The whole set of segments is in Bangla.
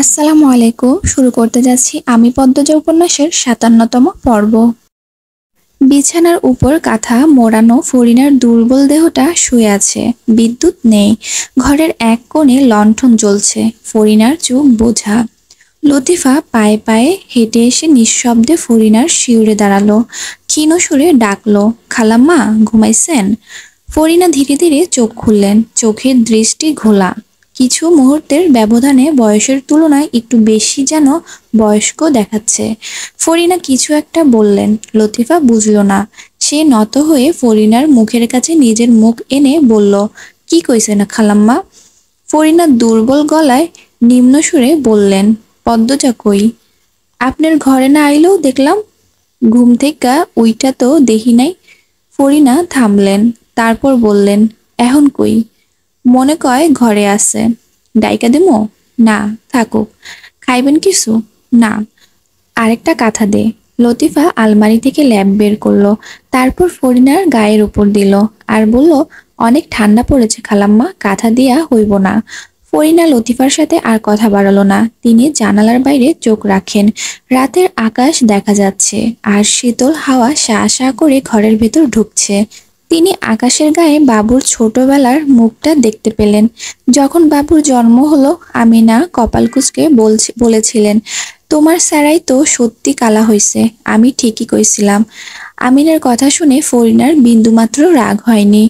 আসসালামু আলাইকুম। শুরু করতে যাচ্ছি আমি পদ্মজা উপন্যাসের ৫৭তম পর্ব। বিছানার উপর কাঁথা মোড়ানো ফরিনার দুর্বল দেহটা শুয়ে আছে। বিদ্যুৎ নেই। ঘরের এক কোণে লণ্ঠন জ্বলছে। ফরিনার চোখ বোঝা। লতিফা পায়ে পায়ে হেঁটে এসে নিঃশব্দে ফরিনার শিউরে দাঁড়ালো। ক্ষীণ সুরে ডাকলো, খালাম্মা ঘুমাইছেন? ফরিনা ধীরে ধীরে চোখ খুললেন। চোখের দৃষ্টি ঘোলা। কিছু মুহূর্তের ব্যবধানে বয়সের তুলনায় একটু বেশি যেন বয়স্ক দেখাচ্ছে। ফরিনা কিছু একটা বললেন, লতিফা বুঝল না। সে নত হয়ে ফরিনার মুখের কাছে নিজের মুখ এনে বলল, কি কইছে না খালাম্মা? ফরিনা দুর্বল গলায় নিম্ন সুরে বললেন, পদ্মজা কই? আপনার ঘরে না আইলেও দেখলাম। ঘুম থেকে উইটা তো দেখি নাই। ফরিনা থামলেন, তারপর বললেন, এখন কই? মনে কয় ঘরে আছে। ডাইকা দিমো? না, থাকুক। খাইবেন কিছু? না। আরেকটা কাঁথা দে। লতিফা আলমারি থেকে ল্যাপ বের করলো, তারপর ফরিনার গায়ের উপর দিল আর বলল, অনেক ঠান্ডা পড়েছে খালাম্মা, কাঁথা দিয়া হইব না। ফরিনা লতিফার সাথে আর কথা বাড়ালো না। তিনি জানালার বাইরে চোখ রাখেন। রাতের আকাশ দেখা যাচ্ছে আর শীতল হাওয়া শা শা করে ঘরের ভেতর ঢুকছে। তিনি আকাশের গায়ে বাবুর ছোটবেলার মুখটা দেখতে পেলেন। যখন বাবুর জন্ম হলো, আমিনা কপাল কুঁচকে বলেছিলেন, তোমার স্যারাই তো সত্যি কালা হইছে, আমি ঠিকই কইছিলাম। আমিনার কথা শুনে ফরিনার বিন্দুমাত্র রাগ হয়নি।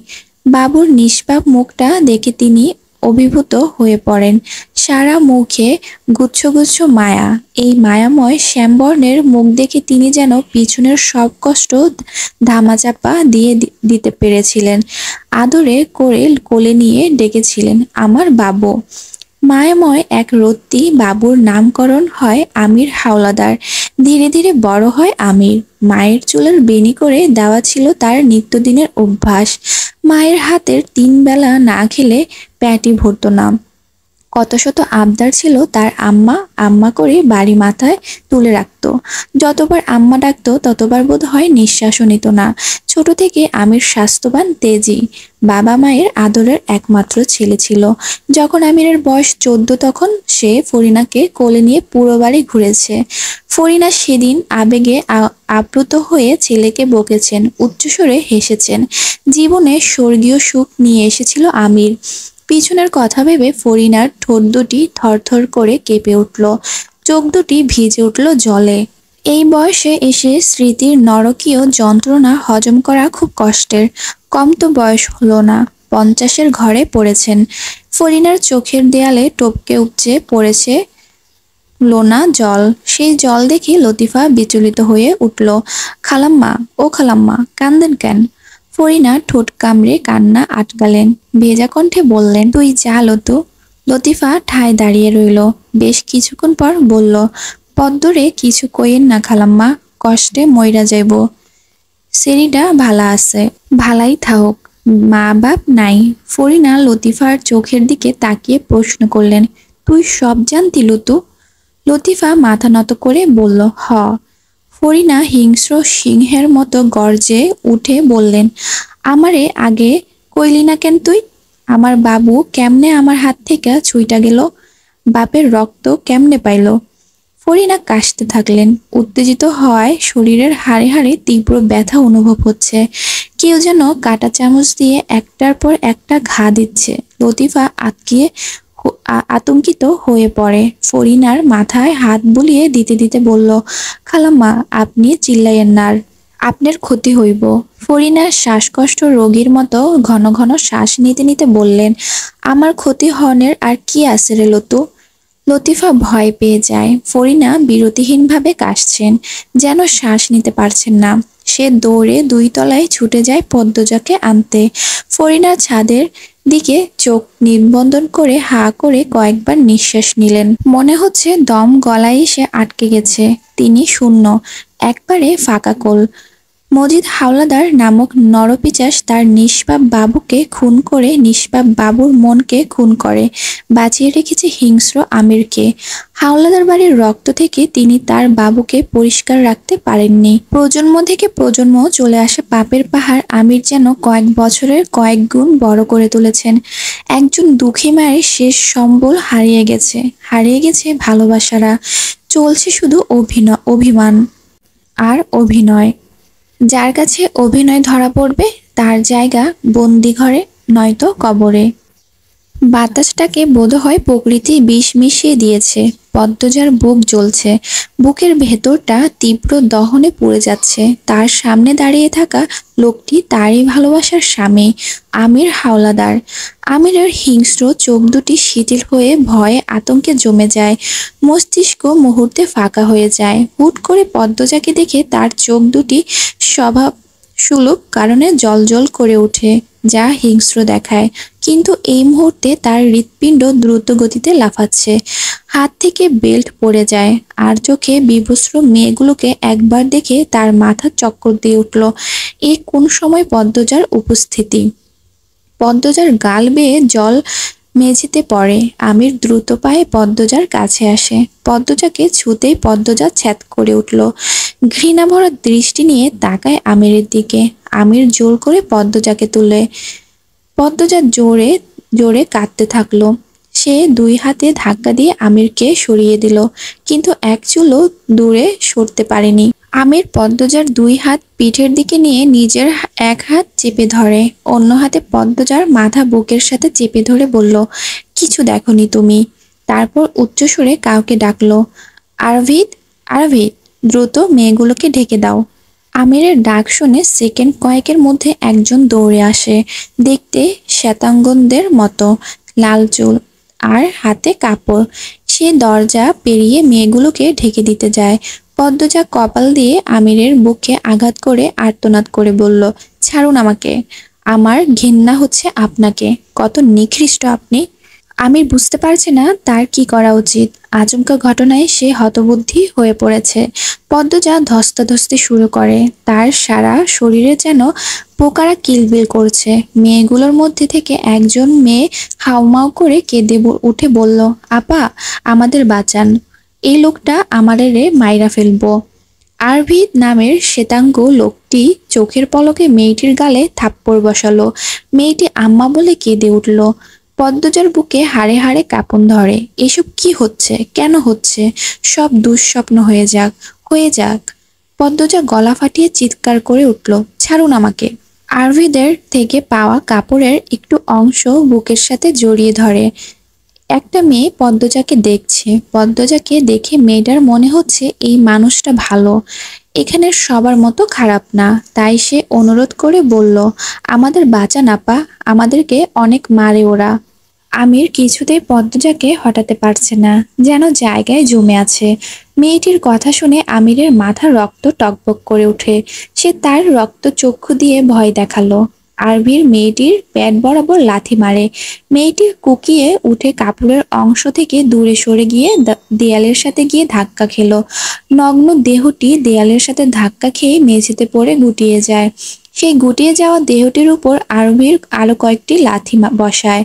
বাবুর নিষ্পাপ মুখটা দেখে তিনি অভিভূত হয়ে পড়েন। সারা মুখে গুচ্ছ গুচ্ছ মায়া। এই মায়াময় শ্যামবর্ণের মুখ দেখে তিনি যেন পিছনের সব কষ্ট ধামাচাপা দিয়ে দিতে পেরেছিলেন। আদরে করে কোলে নিয়ে ডেকেছিলেন, আমার বাবু। মায়াময় এক রত্তি বাবুর নামকরণ হয় আমির হাওলাদার। ধীরে ধীরে বড় হয় আমির। মায়ের চুলের বেনি করে দেওয়া ছিল তার নিত্যদিনের অভ্যাস। মায়ের হাতের ৩ বেলা না খেলে পেটই ভরত না। কত শত আবদার ছিল তার, আম্মা আম্মা করে বাড়ি মাথায় তুলে রাখতো। যতবার আম্মা ডাকতো ততবার বোধ হয় নিঃশ্বাসও নিত না। ছোট থেকে আমির স্বাস্থ্যবান, তেজি। বাবা মায়ের আদরের একমাত্র ছেলে ছিল। যখন আমিরের বয়স ১৪ তখন সে ফরিনাকে কোলে নিয়ে পুরো বাড়ি ঘুরেছে। ফরিনা সেদিন আবেগে আপ্লুত হয়ে ছেলেকে বকেছেন, উচ্চস্বরে হেসেছেন। জীবনে স্বর্গীয় সুখ নিয়ে এসেছিল আমির। পিছনের কথা ভেবে ফরিনার ঠোঁট দুটি থরথর করে কেঁপে উঠল। চোখ দুটি ভিজে উঠল জলে। এই বয়সে এসে স্মৃতির নরকীয় যন্ত্রণা হজম করা খুব কষ্টের। কম তো বয়স হলো না, ৫০-এর ঘরে পড়েছেন। ফরিনার চোখের দেয়ালে টপকে উপচে পড়েছে লোনা জল। সেই জল দেখে লতিফা বিচলিত হয়ে উঠল। খালাম্মা, ও খালাম্মা, কান্দেন কেন? ফরিনা ঠোঁট কামড়ে কান্না আটকালেন। ভেজা কণ্ঠে বললেন, তুই যা লতু। লতিফা ঠায় দাঁড়িয়ে রইল। বেশ কিছুক্ষণ পর বলল, পদ্মরে কিছু কইেন না খালাম্মা, কষ্টে মইরা যাইব। সেরিডা ভালা আছে। ভালাই থাকুক। মা বাপ নাই। ফরিনা লতিফার চোখের দিকে তাকিয়ে প্রশ্ন করলেন, তুই সব জানতি লতু? লতিফা মাথা নত করে বলল, হ। ফরিনা হিংস্র সিংহের মতো গর্জে উঠে বললেন, আমারে আগে কইলি না কেন তুই? আমার বাবু কেমনে আমার হাত থেকে ছুইটা গেল? বাপের রক্ত কেমনে পাইল? ফরিনা কাশতে থাকলেন। উত্তেজিত হওয়ায় শরীরের হাড়ে হাড়ে তীব্র ব্যথা অনুভব হচ্ছে। কেউ যেন কাঁটা চামচ দিয়ে একটার পর একটা ঘা দিচ্ছে। লতিফা আতঙ্কিত হয়ে পড়ে। ফরিনার মাথায় হাত বুলিয়ে দিতে দিতে বলল, খালাম্মা আপনি চিল্লাইয়েন না, আপনার ক্ষতি হইব। ফরিনা শ্বাসকষ্ট রোগীর মতো ঘন ঘন শ্বাস নিতে নিতে বললেন, আমার ক্ষতি হনের আর কি আছে রে লতু? লতিফা ভয় পেয়ে যায়। ফরিনা বিরতিহীনভাবে কাশছেন, যেন শ্বাস নিতে পারছেন না। সে দৌড়ে ২ তলায় ছুটে যায় পদ্মজাকে আনতে। ফরিনা ছাদের দিকে চোখ নিবন্ধন করে হা করে কয়েকবার নিঃশ্বাস নিলেন। মনে হচ্ছে দম গলায় এসে আটকে গেছে। তিনি শূন্য, একবারে ফাঁকা কোল। মজিদ হাওলাদার নামক নরপিশাচ তার নিষ্পাপ বাবুকে খুন করে নিষ্পাপ বাবুর মনকে খুন করে বাঁচিয়ে রেখেছে হিংস্র আমিরকে। হাওলাদার বাড়ির রক্ত থেকে তিনি তার বাবুকে পরিষ্কার রাখতে পারেননি। প্রজন্ম থেকে প্রজন্ম চলে আসে পাপের পাহাড় আমির যেন কয়েক বছরের কয়েক গুণ বড় করে তুলেছেন। একজন দুঃখী মায়ের শেষ সম্বল হারিয়ে গেছে ভালোবাসারা। চলছে শুধু অভিমান আর অভিনয়। যার কাছে অভিনয় ধরা পড়বে তার জায়গা বন্দিঘরে নয়তো কবরে। বাতাসটাকে বোধহয় প্রকৃতি বিষ মিশিয়ে দিয়েছে। পদ্মজার বুক জ্বলছে, বুকের ভেতরটা তীব্র দহনে পুড়ে যাচ্ছে। তার সামনে দাঁড়িয়ে থাকা লোকটি তারই ভালোবাসার স্বামী, আমির হাওলাদার। আমিরের হিংস্র চোখ দুটি শিথিল হয়ে ভয়ে আতঙ্কে জমে যায়, মস্তিষ্ক মুহূর্তে ফাঁকা হয়ে যায়। হুট করে পদ্মজাকে দেখে তার চোখ দুটি স্বভাব সুলভ কারণে জ্বলজ্বল করে ওঠে, যা হিংস্র দেখায়। কিন্তু এই মুহূর্তে তার হৃৎপিণ্ড দ্রুত গতিতে লাফাচ্ছে, হাত থেকে বেল্ট পড়ে যায়। আর চোখে বিভস্ম মেয়েগুলোকে একবার দেখে তার মাথা চক্কর দিয়ে উঠল। এ কোন সময় পদ্মজার উপস্থিতি! পদ্মজার গাল বেয়ে জল মেঝেতে পড়ে। আমির দ্রুত পায়ে পদ্মজার কাছে আসে। পদ্মজাকে ছুতেই পদ্মজা ছ্যাঁত করে উঠল, ঘৃণা ভরা দৃষ্টি নিয়ে তাকায় আমিরের দিকে। আমির জোর করে পদ্মজাকে তুলে। পদ্মজা জোরে জোরে কাঁদতে থাকলো। সে দুই হাতে ধাক্কা দিয়ে আমিরকে সরিয়ে দিল, কিন্তু এক চুলও দূরে সরতে পারেনি। আমির পদ্মজার দুই হাত পিঠের দিকে নিয়ে নিজের এক হাত চেপে ধরে, অন্য হাতে পদ্মজার মাথা বুকের সাথে চেপে ধরে বলল, কিছু দেখনি তুমি? তারপর উচ্চস্বরে কাউকে ডাকলো, আরভিদ, আরভিদ, দ্রুত মেয়েগুলোকে ঢেকে দাও। আমিরের ডাক শুনে সেকেন্ড কয়েকের মধ্যে একজন দৌড়ে আসে, দেখতে শ্বেতাঙ্গনদের মতো, লাল চুল আর হাতে কাপড়। সে দরজা পেরিয়ে মেয়েগুলোকে ঢেকে দিতে যায়। পদ্মজা কপাল দিয়ে আমিরের বুকে আঘাত করে আর্তনাদ করে বলল, ছাড়ুন আমাকে, আমার ঘেন্না হচ্ছে আপনাকে, কত নিকৃষ্ট আপনি। আমির বুঝতে পারছে না তার কি করা উচিত। আচমকা ঘটনায় সে হতবুদ্ধি হয়ে পড়েছে। পদ্মজা ধস্তাধস্তি শুরু করে, তার সারা শরীরে যেন পোকারা কিলবিল করছে। মেয়েগুলোর মধ্যে থেকে একজন মেয়ে হাউমাউ করে কেঁদে উঠে বলল, আপা, আমাদের বাঁচান, এই লোকটা আমারে মাইরা ফেলবো। আরভিদ নামের শ্বেতাঙ্গ লোকটি চোখের পলকে মেয়েটির গালে থাপ্পড় বসালো। মেয়েটি আম্মা বলে কেঁদে উঠল। পদ্মজার বুকে হাড়ে হাড়ে কাঁপন ধরে। এসব কি হচ্ছে? কেন হচ্ছে? সব দুঃস্বপ্ন হয়ে যাক, হয়ে যাক। পদ্মজা গলা ফাটিয়ে চিৎকার করে উঠল, ছাড়ুন আমাকে। আরভিদের থেকে পাওয়া কাপড়ের একটু অংশ বুকের সাথে জড়িয়ে ধরে। একটা মেয়ে পদ্মজাকে দেখছে। পদ্মজাকে দেখে মেয়েটার মনে হচ্ছে এই মানুষটা ভালো, এখানের সবার মতো খারাপ না। তাই সে অনুরোধ করে বলল, আমাদের বাঁচান আপা, আমাদেরকে অনেক মারে ওরা। আমির কিছুতেই পদ্মজাকে হটাতে পারছে না, যেন জায়গায় জমে আছে। মেয়েটির কথা শুনে আমিরের মাথা রক্ত টকবক করে ওঠে। সে তার রক্ত চক্ষু দিয়ে ভয় দেখালো। আরভির মেয়েটির পেট বরাবর লাথি মারে। মেয়েটি কুকিয়ে উঠে কাপড়ের অংশ থেকে দূরে সরে গিয়ে দেয়ালের সাথে গিয়ে ধাক্কা খেলো। নগ্ন দেহটি দেয়ালের সাথে ধাক্কা খেয়ে মেঝেতে পড়ে গুটিয়ে যায়। সেই গুটিয়ে যাওয়া দেহটির উপর আরভির আরো কয়েকটি লাথি বসায়।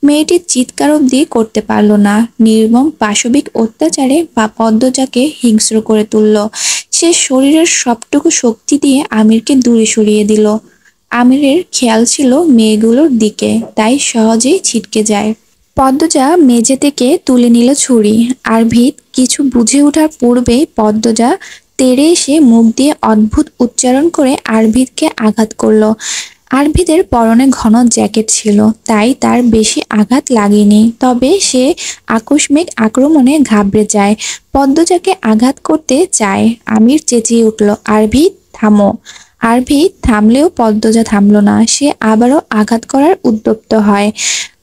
মেয়েটি চিৎকার অবধি করতে পারল না। নির্মম পাশবিক অত্যাচারে পদ্মজাকে হিংস্র করে তুলল। সে শরীরের সবটুকু শক্তি দিয়ে আমিরকে দূরে সরিয়ে দিল। আমিরের খেয়াল ছিল মেয়েগুলোর দিকে, তাই সহজেই ছিটকে যায়। পদ্মজা মেঝে থেকে তুলে নিল ছুরি। আরভিদ কিছু বুঝে ওঠার পূর্বেই পদ্মজা তেড়ে এসে মুখ দিয়ে অদ্ভুত উচ্চারণ করে আরভিদকে আঘাত করল। আরভিদের পরনে ঘন জ্যাকেট ছিল, তাই তার বেশি আঘাত লাগেনি। তবে সে আকস্মিক আক্রমণে ঘাবড়ে যায়। পদ্মজাকে আঘাত করতে চায়। আমির চেঁচিয়ে উঠল, আরভিদ, থামো। আরভিদ থামলেও পদ্মজা থামল না। সে আবারও আঘাত করার উদ্যত হয়।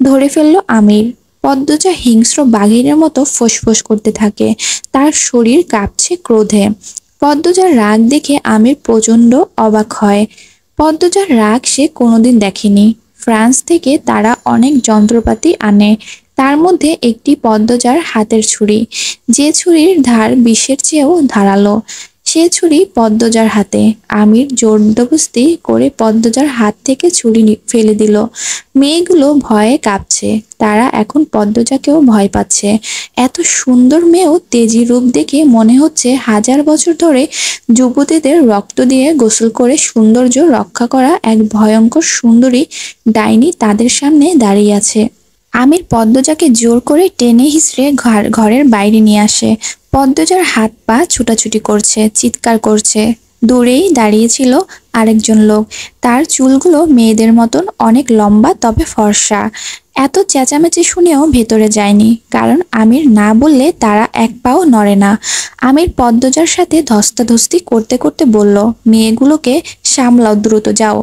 ধরে ফেলল আমির। পদ্মজা হিংস্র বাঘিনের মতো ফোঁসফোঁস করতে থাকে। তার শরীর কাঁপছে ক্রোধে। পদ্মজার রাগ দেখে আমির প্রচণ্ড অবাক হয়। পদ্মজার রাগ সে কোনোদিন দেখেনি। ফ্রান্স থেকে তারা অনেক যন্ত্রপাতি আনে, তার মধ্যে একটি পদ্মজার হাতের ছুরি, যে ছুরির ধার বিষের চেয়েও ধারালো। সে ছুরি পদ্মজার হাতে। আমির জোরদস্তি করে পদ্মজার হাত থেকে ছুরি ফেলে দিল। মেয়েগুলো ভয়ে কাঁপছে। তারা এখন পদ্মজাকেও ভয় পাচ্ছে। এত সুন্দর মেয়েও তেজি রূপ দেখে মনে হচ্ছে হাজার বছর ধরে যুবতীদের রক্ত দিয়ে গোসল করে সৌন্দর্য রক্ষা করা এক ভয়ঙ্কর সুন্দরী ডাইনি তাদের সামনে দাঁড়িয়ে আছে। আমির পদ্মজাকে জোর করে টেনে হিঁচড়ে ঘরের বাইরে নিয়ে আসে। পদ্মজার হাত পা ছুটাছুটি করছে, চিৎকার করছে। দূরেই দাঁড়িয়েছিল আরেকজন লোক। তার চুলগুলো মেয়েদের মতন অনেক লম্বা, তবে ফর্সা। এত চেঁচামেচি শুনেও ভেতরে যায়নি, কারণ আমির না বললে তারা এক পাও নড়ে না। আমির পদ্মজার সাথে ধস্তাধস্তি করতে করতে বলল, মেয়েগুলোকে সামলাও, দ্রুত যাও।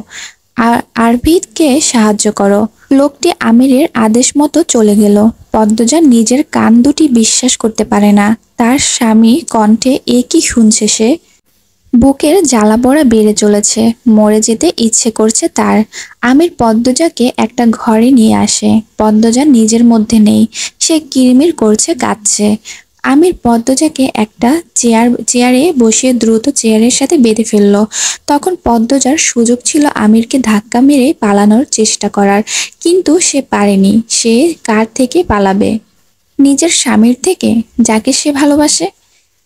আরভিদকে সাহায্য করো। লোকটি আমিরের আদেশ মতো চলে গেল। পদ্মজা নিজের কান দুটি বিশ্বাস করতে পারে না। তার স্বামী কণ্ঠে এ কি শুনছে সে? বুকের জ্বালা পোড়া বেড়ে চলেছে। মরে যেতে ইচ্ছে করছে তার। আমির পদ্মজাকে একটা ঘরে নিয়ে আসে। পদ্মজা নিজের মধ্যে নেই। সে কিরমির করছে, কাঁদছে। আমির পদ্মজাকে একটা চেয়ারে বসিয়ে দ্রুত চেয়ারের সাথে বেঁধে ফেলল। তখন পদ্মজার সুযোগ ছিল আমিরকে ধাক্কা মেরে পালানোর চেষ্টা করার, কিন্তু সে পারেনি। সে কার থেকে পালাবে? নিজের স্বামীর থেকে, যাকে সে ভালোবাসে,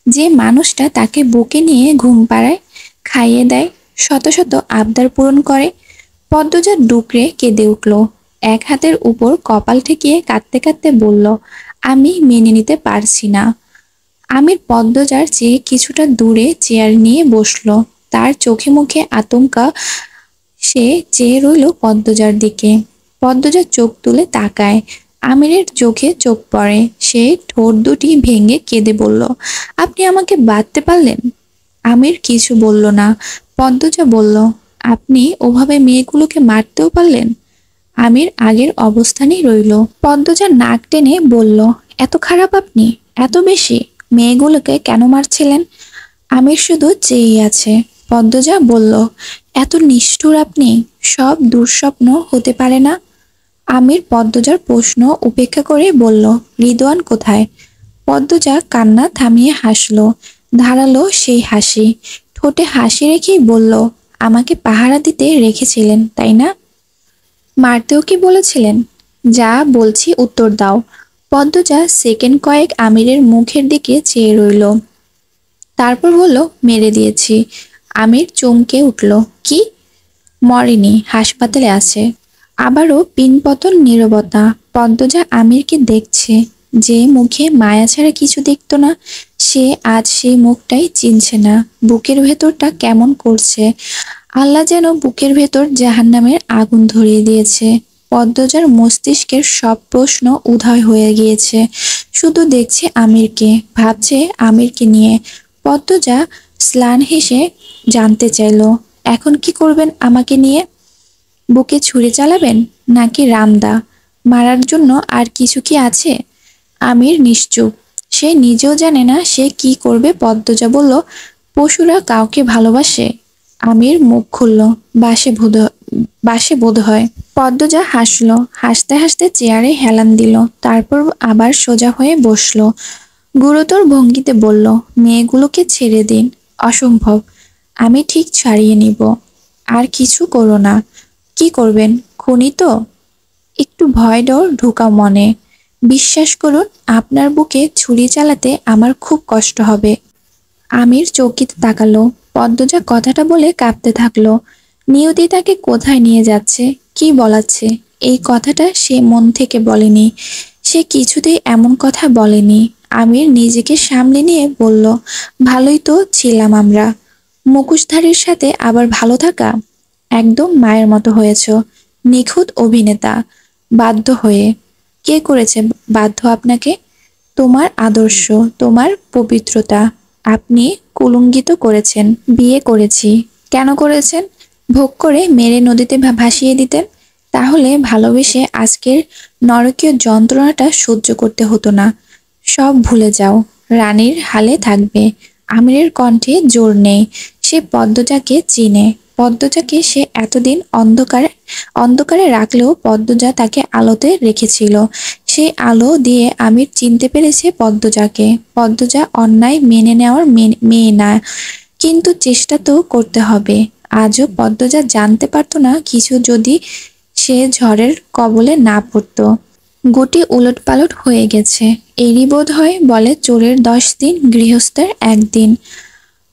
যে মানুষটা তাকে বুকে নিয়ে ঘুম পাড়ায়, খাইয়ে দেয়, শত শত আবদার পূরণ করে। পদ্মজা ডুকরে কেঁদে উঠল। এক হাতের উপর কপাল ঠেকিয়ে কাঁদতে কাঁদতে বলল, আমি মেনে নিতে পারছি না। আমির পদ্মজার চেয়ে কিছুটা দূরে চেয়ার নিয়ে বসলো। তার চোখে মুখে আতঙ্ক। সে চেয়ে রইল পদ্মজার দিকে। পদ্মজা চোখ তুলে তাকায়। আমিরের চোখে চোখ পড়ে। সে ঠোঁট দুটি ভেঙে কেঁদে বলল, আপনি আমাকে বাঁধতে পারলেন? আমির কিছু বলল না। পদ্মজা বলল, আপনি ওভাবে মেয়েগুলোকে মারতেও পারলেন? আমির আগের অবস্থানেই রইল। পদ্মজা নাক টেনে বলল, এত খারাপ আপনি? এত বেশি? মেয়েগুলোকে কেন মারছিলেন? আমির শুধু চেয়েই আছে। পদ্মজা বলল, এত নিষ্ঠুর আপনি? সব দুঃস্বপ্ন হতে পারে না? আমির পদ্মজার প্রশ্ন উপেক্ষা করে বলল, রিদওয়ান কোথায়? পদ্মজা কান্না থামিয়ে হাসল। ধারালো সেই হাসি। ঠোঁটে হাসি রেখেই বলল, আমাকে পাহারা দিতে রেখেছিলেন, তাই না? মারতেও কি বলেছিলেন? যা বলছি উত্তর দাও। পদ্মজা সেকেন্ড কয়েক আমিরের মুখের দিকে চেয়ে রইল। তারপর বলল, মেরে দিয়েছি। আমির চমকে উঠল। কি? মরেনি, হাসপাতালে আছে। আবারও পিনপতন নীরবতা। পদ্মজা আমিরকে দেখছে। যে মুখে মায়া ছাড়া কিছু দেখতো না, সে আজ সেই মুখটাই চিনছে না। বুকের ভেতরটা কেমন করছে। আল্লাহ যেন বুকের ভেতর জাহান্নামের আগুন ধরিয়ে দিয়েছে। পদ্মজার মস্তিষ্কের সব প্রশ্ন উধাও হয়ে গিয়েছে। শুধু দেখছে আমিরকে, ভাবছে আমিরকে নিয়ে। পদ্মজা স্লান হেসে জানতে চাইল, এখন কি করবেন আমাকে নিয়ে? বুকে ছুরি চালাবেন, নাকি রামদা? মারার জন্য আর কিছু কি আছে? আমির নিশ্চুপ। সে নিজেও জানে না সে কি করবে। পদ্মজা বলল, পশুরা কাউকে ভালোবাসে? আমির মুখ খুলল, বাসে বোধ হয়। পদ্মজা হাসলো। হাসতে হাসতে চেয়ারে হেলান দিল। তারপর আবার সোজা হয়ে বসলো। গুরুতর ভঙ্গিতে বলল, মেয়েগুলোকে ছেড়ে দিন। অসম্ভব। আমি ঠিক ছাড়িয়ে নিব। আর কিছু করো না। কি করবেন? খুনি তো? একটু ভয় ডর ঢোকাও মনে। বিশ্বাস করুন, আপনার বুকে ছুরি চালাতে আমার খুব কষ্ট হবে। আমির চকিতে তাকালো। পদ্মজা কথাটা বলে কাঁপতে থাকলো। নিয়তি তাকে কোথায় নিয়ে যাচ্ছে, কি বলাচ্ছে, এই কথাটা সে মন থেকে বলেনি। সে কিছুতেই এমন কথা বলেনি। আমির নিজেকে সামলে নিয়ে বলল, ভালোই তো ছিলাম আমরা। মুখোশধারীর সাথে আবার ভালো থাকা? একদম মায়ের মতো হয়েছ। নিখুঁত অভিনেতা। বাধ্য হয়ে। কে করেছে বাধ্য আপনাকে? তোমার আদর্শ, তোমার পবিত্রতা। আপনি কুলুঙ্গিত করেছেন। বিয়ে করেছি। কেন করেছেন? ভোগ করে মেরে নদীতে ভাসিয়ে দিতেন। তাহলে ভালোবেসে আজকের নরকীয় যন্ত্রণাটা সহ্য করতে হতো না। সব ভুলে যাও। রানীর হালে থাকবে। আমিরের কণ্ঠে জোর নেই। সে পদ্মজাকে চিনে। পদ্মজাকে সে এতদিন অন্ধকারে রাখলেও পদ্মজা তাকে আলোতে রেখেছিল। সেই আলো দিয়ে আমির চিনতে পেরেছে পদ্মজাকে। পদ্মজা অন্যায় মেনে নেওয়ার মেয়ে না। কিন্তু চেষ্টা তো করতে হবে। আজও পদ্মজা জানতে পারতো না কিছু যদি সে ঝড়ের কবলে না পড়তো। গুটি উলটপালট হয়ে গেছে। এরই বোধ হয় বলে চোরের 10 দিন, গৃহস্থের 1 দিন।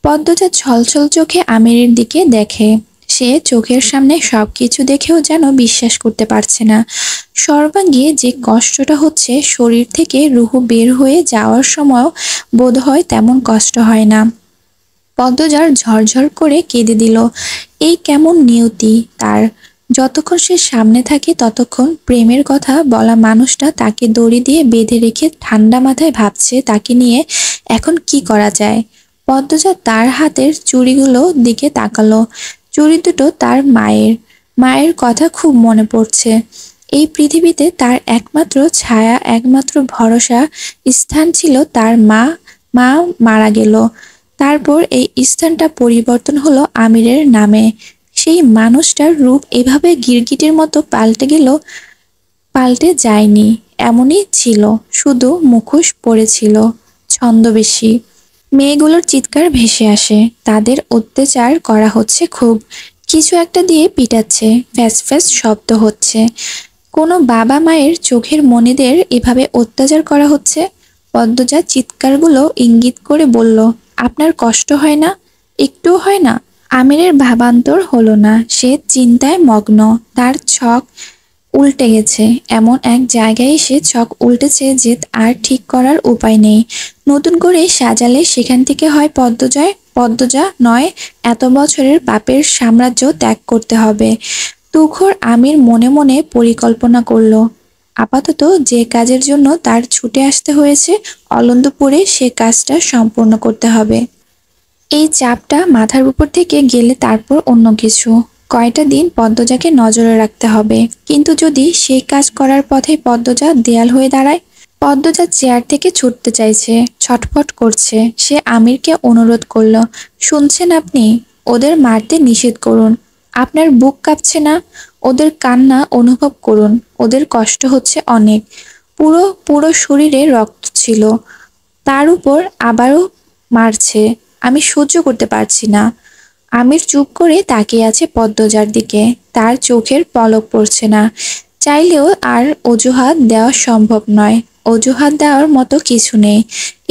পদ্মজা ছলছল চোখে আমিরের দিকে দেখে। সে চোখের সামনে সবকিছু দেখেও যেন বিশ্বাস করতে পারছে না। সর্বাঙ্গে যে কষ্টটা হচ্ছে, শরীর থেকে রুহ বের হয়ে যাওয়ার সময়ও বোধ হয় তেমন কষ্ট হয় না। পদ্মজার ঝরঝর করে কেঁদে দিল। এই কেমন নিয়তি তার! যতক্ষণ সে সামনে থাকে ততক্ষণ প্রেমের কথা বলা মানুষটা তাকে দড়ি দিয়ে বেঁধে রেখে ঠান্ডা মাথায় ভাবছে তাকে নিয়ে এখন কি করা যায়। পদ্মজা তার হাতের চুড়িগুলো দিকে তাকালো। চুড়ি দুটো তার মায়ের। মায়ের কথা খুব মনে পড়ছে। এই পৃথিবীতে তার একমাত্র ছায়া, একমাত্র ভরসা স্থান ছিল তার মা। মা মারা গেল। তারপর এই স্থানটা পরিবর্তন হলো আমিরের নামে। সেই মানুষটার রূপ এভাবে গিরগিটির মতো পাল্টে গেল, পাল্টে যায়নি, এমনই ছিল, শুধু মুখোশ পড়েছিল ছন্দবেশী। মেয়েগুলোর চিৎকার ভেসে আসে। তাদের অত্যাচার করা হচ্ছে খুব। কিছু একটা দিয়ে পিটাচ্ছে, ফ্যাস ফ্যাস শব্দ হচ্ছে। কোনো বাবা মায়ের চোখের মনিদের এভাবে অত্যাচার করা হচ্ছে। পদ্মজা চিৎকারগুলো ইঙ্গিত করে বলল, আপনার কষ্ট হয় না? একটুও হয় না? আমিরের ভাবান্তর হলো না। সে চিন্তায় মগ্ন। তার ছক উল্টে গেছে। এমন এক জায়গায় এসে ছক উল্টেছে যে আর ঠিক করার উপায় নেই। নতুন করে সাজালে সেখান থেকে হয় পদ্মজয়, পদ্মজা নয় এত বছরের পাপের সাম্রাজ্য ত্যাগ করতে হবে। তুখোর আমির মনে মনে পরিকল্পনা করল। আপাতত যে কাজের জন্য তার ছুটে আসতে হয়েছে অলন্দপুরে, সে কাজটা সম্পূর্ণ করতে হবে। এই চাপটা মাথার উপর থেকে গেলে তারপর অন্য কিছু। কয়টা দিন পদ্মজাকে নজরে রাখতে হবে। কিন্তু যদি সেই কাজ করার পথে পদ্মজা দেয়াল হয়ে দাঁড়ায়? পদ্মজা চেয়ার থেকে ছুটতে চাইছে, ছটফট করছে। সে আমিরকে অনুরোধ করল, শুনছেন আপনি? ওদের মারতে নিষেধ করুন। আপনার বুক কাঁপছে না? ওদের কান্না অনুভব করুন। ওদের কষ্ট হচ্ছে অনেক। পুরো পুরো শরীরে রক্ত ছিল। তার উপর আবারও মারছে। আমি সহ্য করতে পারছি না। আমির চুপ করে তাকিয়ে আছে পদ্মজার দিকে। তার চোখের পলক পড়ছে না। চাইলেও আর অজুহাত দেওয়া সম্ভব নয়। অজুহাত দেওয়ার মতো কিছু নেই।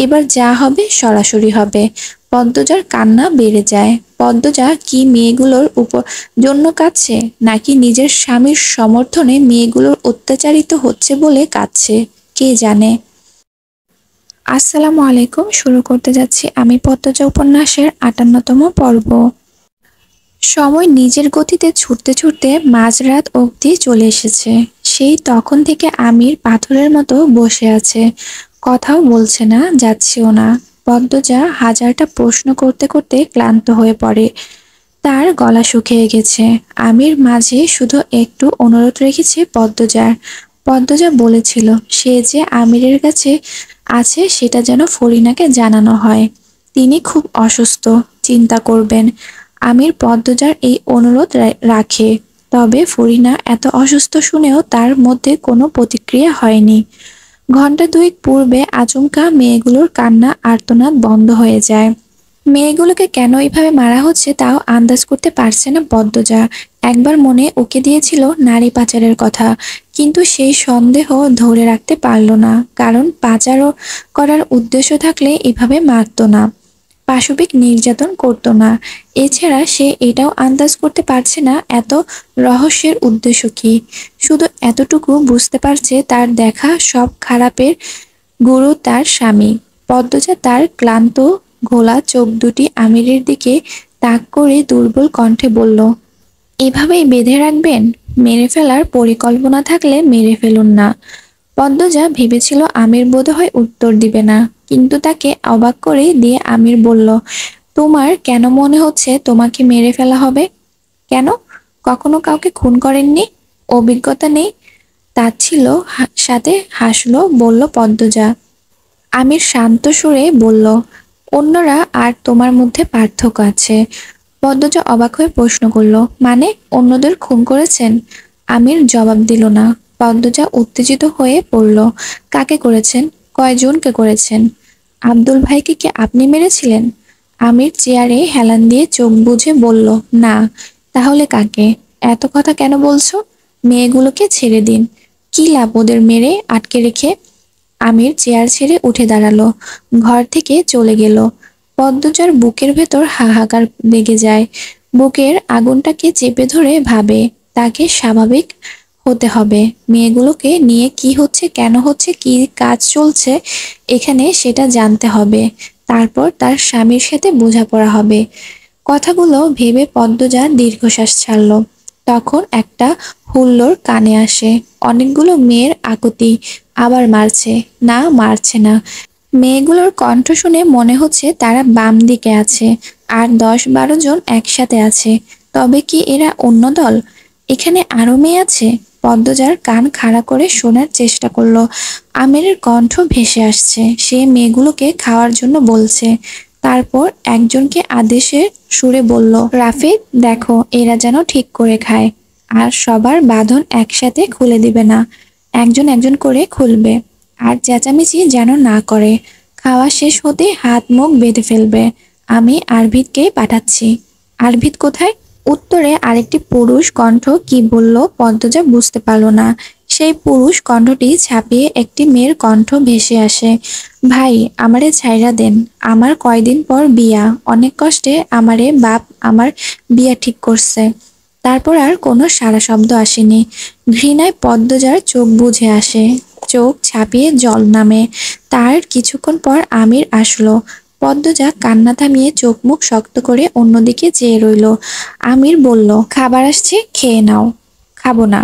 এবার যা হবে সরাসরি হবে। পদ্মজার কান্না বেড়ে যায়। পদ্মজা কি মেয়েগুলোর উপর জন্য কাঁদছে, নাকি নিজের স্বামীর সমর্থনে মেয়েগুলোর অত্যাচারিত হচ্ছে বলে কাঁদছে, কে জানে। আসসালামু আলাইকুম। শুরু করতে যাচ্ছি আমি পদ্মজা উপন্যাসের 58তম পর্ব। সময় নিজের গতিতে ছুটতে ছুটতে মাঝরাত অবধি চলে এসেছে। সেই তখন থেকে আমির পাথরের মতো বসে আছে, কথাও বলছে না, যাচ্ছেও না। পদ্মজা হাজারটা প্রশ্ন করতে করতে ক্লান্ত হয়ে পড়ে। তার গলা শুকিয়ে গেছে। আমির মাঝে শুধু একটু অনুরোধ রেখেছে পদ্মজার। পদ্মজা বলেছিল সে যে আমিরের কাছে আছে সেটা যেন ফরিনাকে জানানো হয়। তিনি খুব অসুস্থ, চিন্তা করবেন। আমির পদ্মজার এই অনুরোধ রাখে। তবে ফরিনা এত অসুস্থ শুনেও তার মধ্যে কোনো প্রতিক্রিয়া হয়নি। ঘন্টা দুয়েক পূর্বে আচমকা মেয়েগুলোর কান্না আর্তনাদ বন্ধ হয়ে যায়। মেয়েগুলোকে কেন এইভাবে মারা হচ্ছে তাও আন্দাজ করতে পারছে না পদ্মজা। একবার মনে উকি দিয়েছিল নারী পাচারের কথা, কিন্তু সেই সন্দেহ ধরে রাখতে পারল না। কারণ পাচার করার উদ্দেশ্য থাকলে এভাবে মারত না, পাশবিক নির্যাতন করত না। এছাড়া সে এটাও আন্দাজ করতে পারছে না এত রহস্যের উদ্দেশ্য কি। শুধু এতটুকু বুঝতে পারছে তার দেখা সব খারাপের গুরু তার স্বামী। পদ্মজা তার ক্লান্ত ঘোলা চোখ দুটি আমিরের দিকে তাক করে দুর্বল কণ্ঠে বলল, এভাবেই বেঁধে রাখবেন? মেরে ফেলার পরিকল্পনা থাকলে মেরে ফেলুন না। পদ্মজা ভেবেছিল আমির বোধহয় উত্তর দিবে না, কিন্তু তাকে অবাক করে দিয়ে আমির বলল, তোমার কেন মনে হচ্ছে তোমাকে মেরে ফেলা হবে? কেন? কখনো কাউকে খুন করেননি? অভিজ্ঞতা নেই? তাচ্ছিল্য সাথে হাসলো বলল পদ্মজা। আমির শান্ত সুরে বলল, অন্যরা আর তোমার মধ্যে পার্থক্য আছে। পদ্মজা অবাক হয়ে প্রশ্ন করল, মানে অন্যদের খুন করেছেন? আমির জবাব দিল না। পদ্মজা উত্তেজিত হয়ে পড়ল, কাকে করেছেন? কয়জনকে করেছেন? আব্দুল ভাইকে কি আপনি মেরেছিলেন? আমির চেয়ারে হেলান দিয়ে চোখ বুজে বলল, না। তাহলে কাকে? এত কথা কেন বলছো? মেয়েগুলোকে ছেড়ে দিন। কি লাভ ওদের মেরে আটকে রেখে? আমির চেয়ার ছেড়ে উঠে দাঁড়ালো, ঘর থেকে চলে গেল। পদ্মজার বুকের ভেতর হাহাকার লেগে যায়। বুকের আগুনটাকে চেপে ধরে ভাবে, তাকে স্বাভাবিক হতে হবে। মেয়েগুলোকে নিয়ে কি হচ্ছে, কেন হচ্ছে, কি কাজ চলছে এখানে সেটা জানতে হবে। তারপর তার স্বামীর সাথে বোঝাপড়া হবে। কথাগুলো ভেবে পদ্মজা দীর্ঘশ্বাস ছাড়ল। তখন একটা হুল্লোড় কানে আসে, অনেকগুলো মেয়ের আকুতি। আবার মারছে, না মারছে না। মেয়েগুলোর কণ্ঠ শুনে মনে হচ্ছে তারা বাম দিকে আছে, আর 10-12 জন একসাথে আছে। তবে কি এরা অন্য দল? এখানে আরো মেয়ে আছে? পদ্মজার কান খাড়া করে শোনার চেষ্টা করলো। আমিরের কণ্ঠ ভেসে আসছে, সে মেয়েগুলোকে খাওয়ার জন্য বলছে। তারপর একজনকে আদেশের সুরে বলল, রাফিদ, দেখো এরা যেন ঠিক করে খায়, আর সবার বাঁধন একসাথে খুলে দিবে না, একজন একজন করে খুলবে। আর চেঁচামেচি যেন না করে। খাওয়া শেষ হতে হাত মুখ বেঁধে ফেলবে। আমি আরভিদকে পাঠাচ্ছি। আরভিদ কোথায়? উত্তরে আরেকটি পুরুষ কণ্ঠ কি বলল পদ্মজা বুঝতে পারল না। সেই পুরুষ কণ্ঠটি ছাপিয়ে একটি মেয়ের কণ্ঠ ভেসে আসে। ভাই, আমারে ছাইড়া দেন। আমার কয়দিন পর বিয়া, অনেক কষ্টে আমারে বাপ আমার বিয়া ঠিক করছে। তারপর আর কোনো সাড়া শব্দ আসেনি। ঘৃণায় পদ্মজার চোখ বুজে আসে, চোখ ছাপিয়ে জল নামে। তার কিছুক্ষণ পর আমির আসলো। পদ্মজা কান্না থামিয়ে চোখ মুখ শক্ত করে অন্যদিকে চেয়ে রইল। আমির বলল, খাবার আসছে, খেয়ে নাও। খাবো না।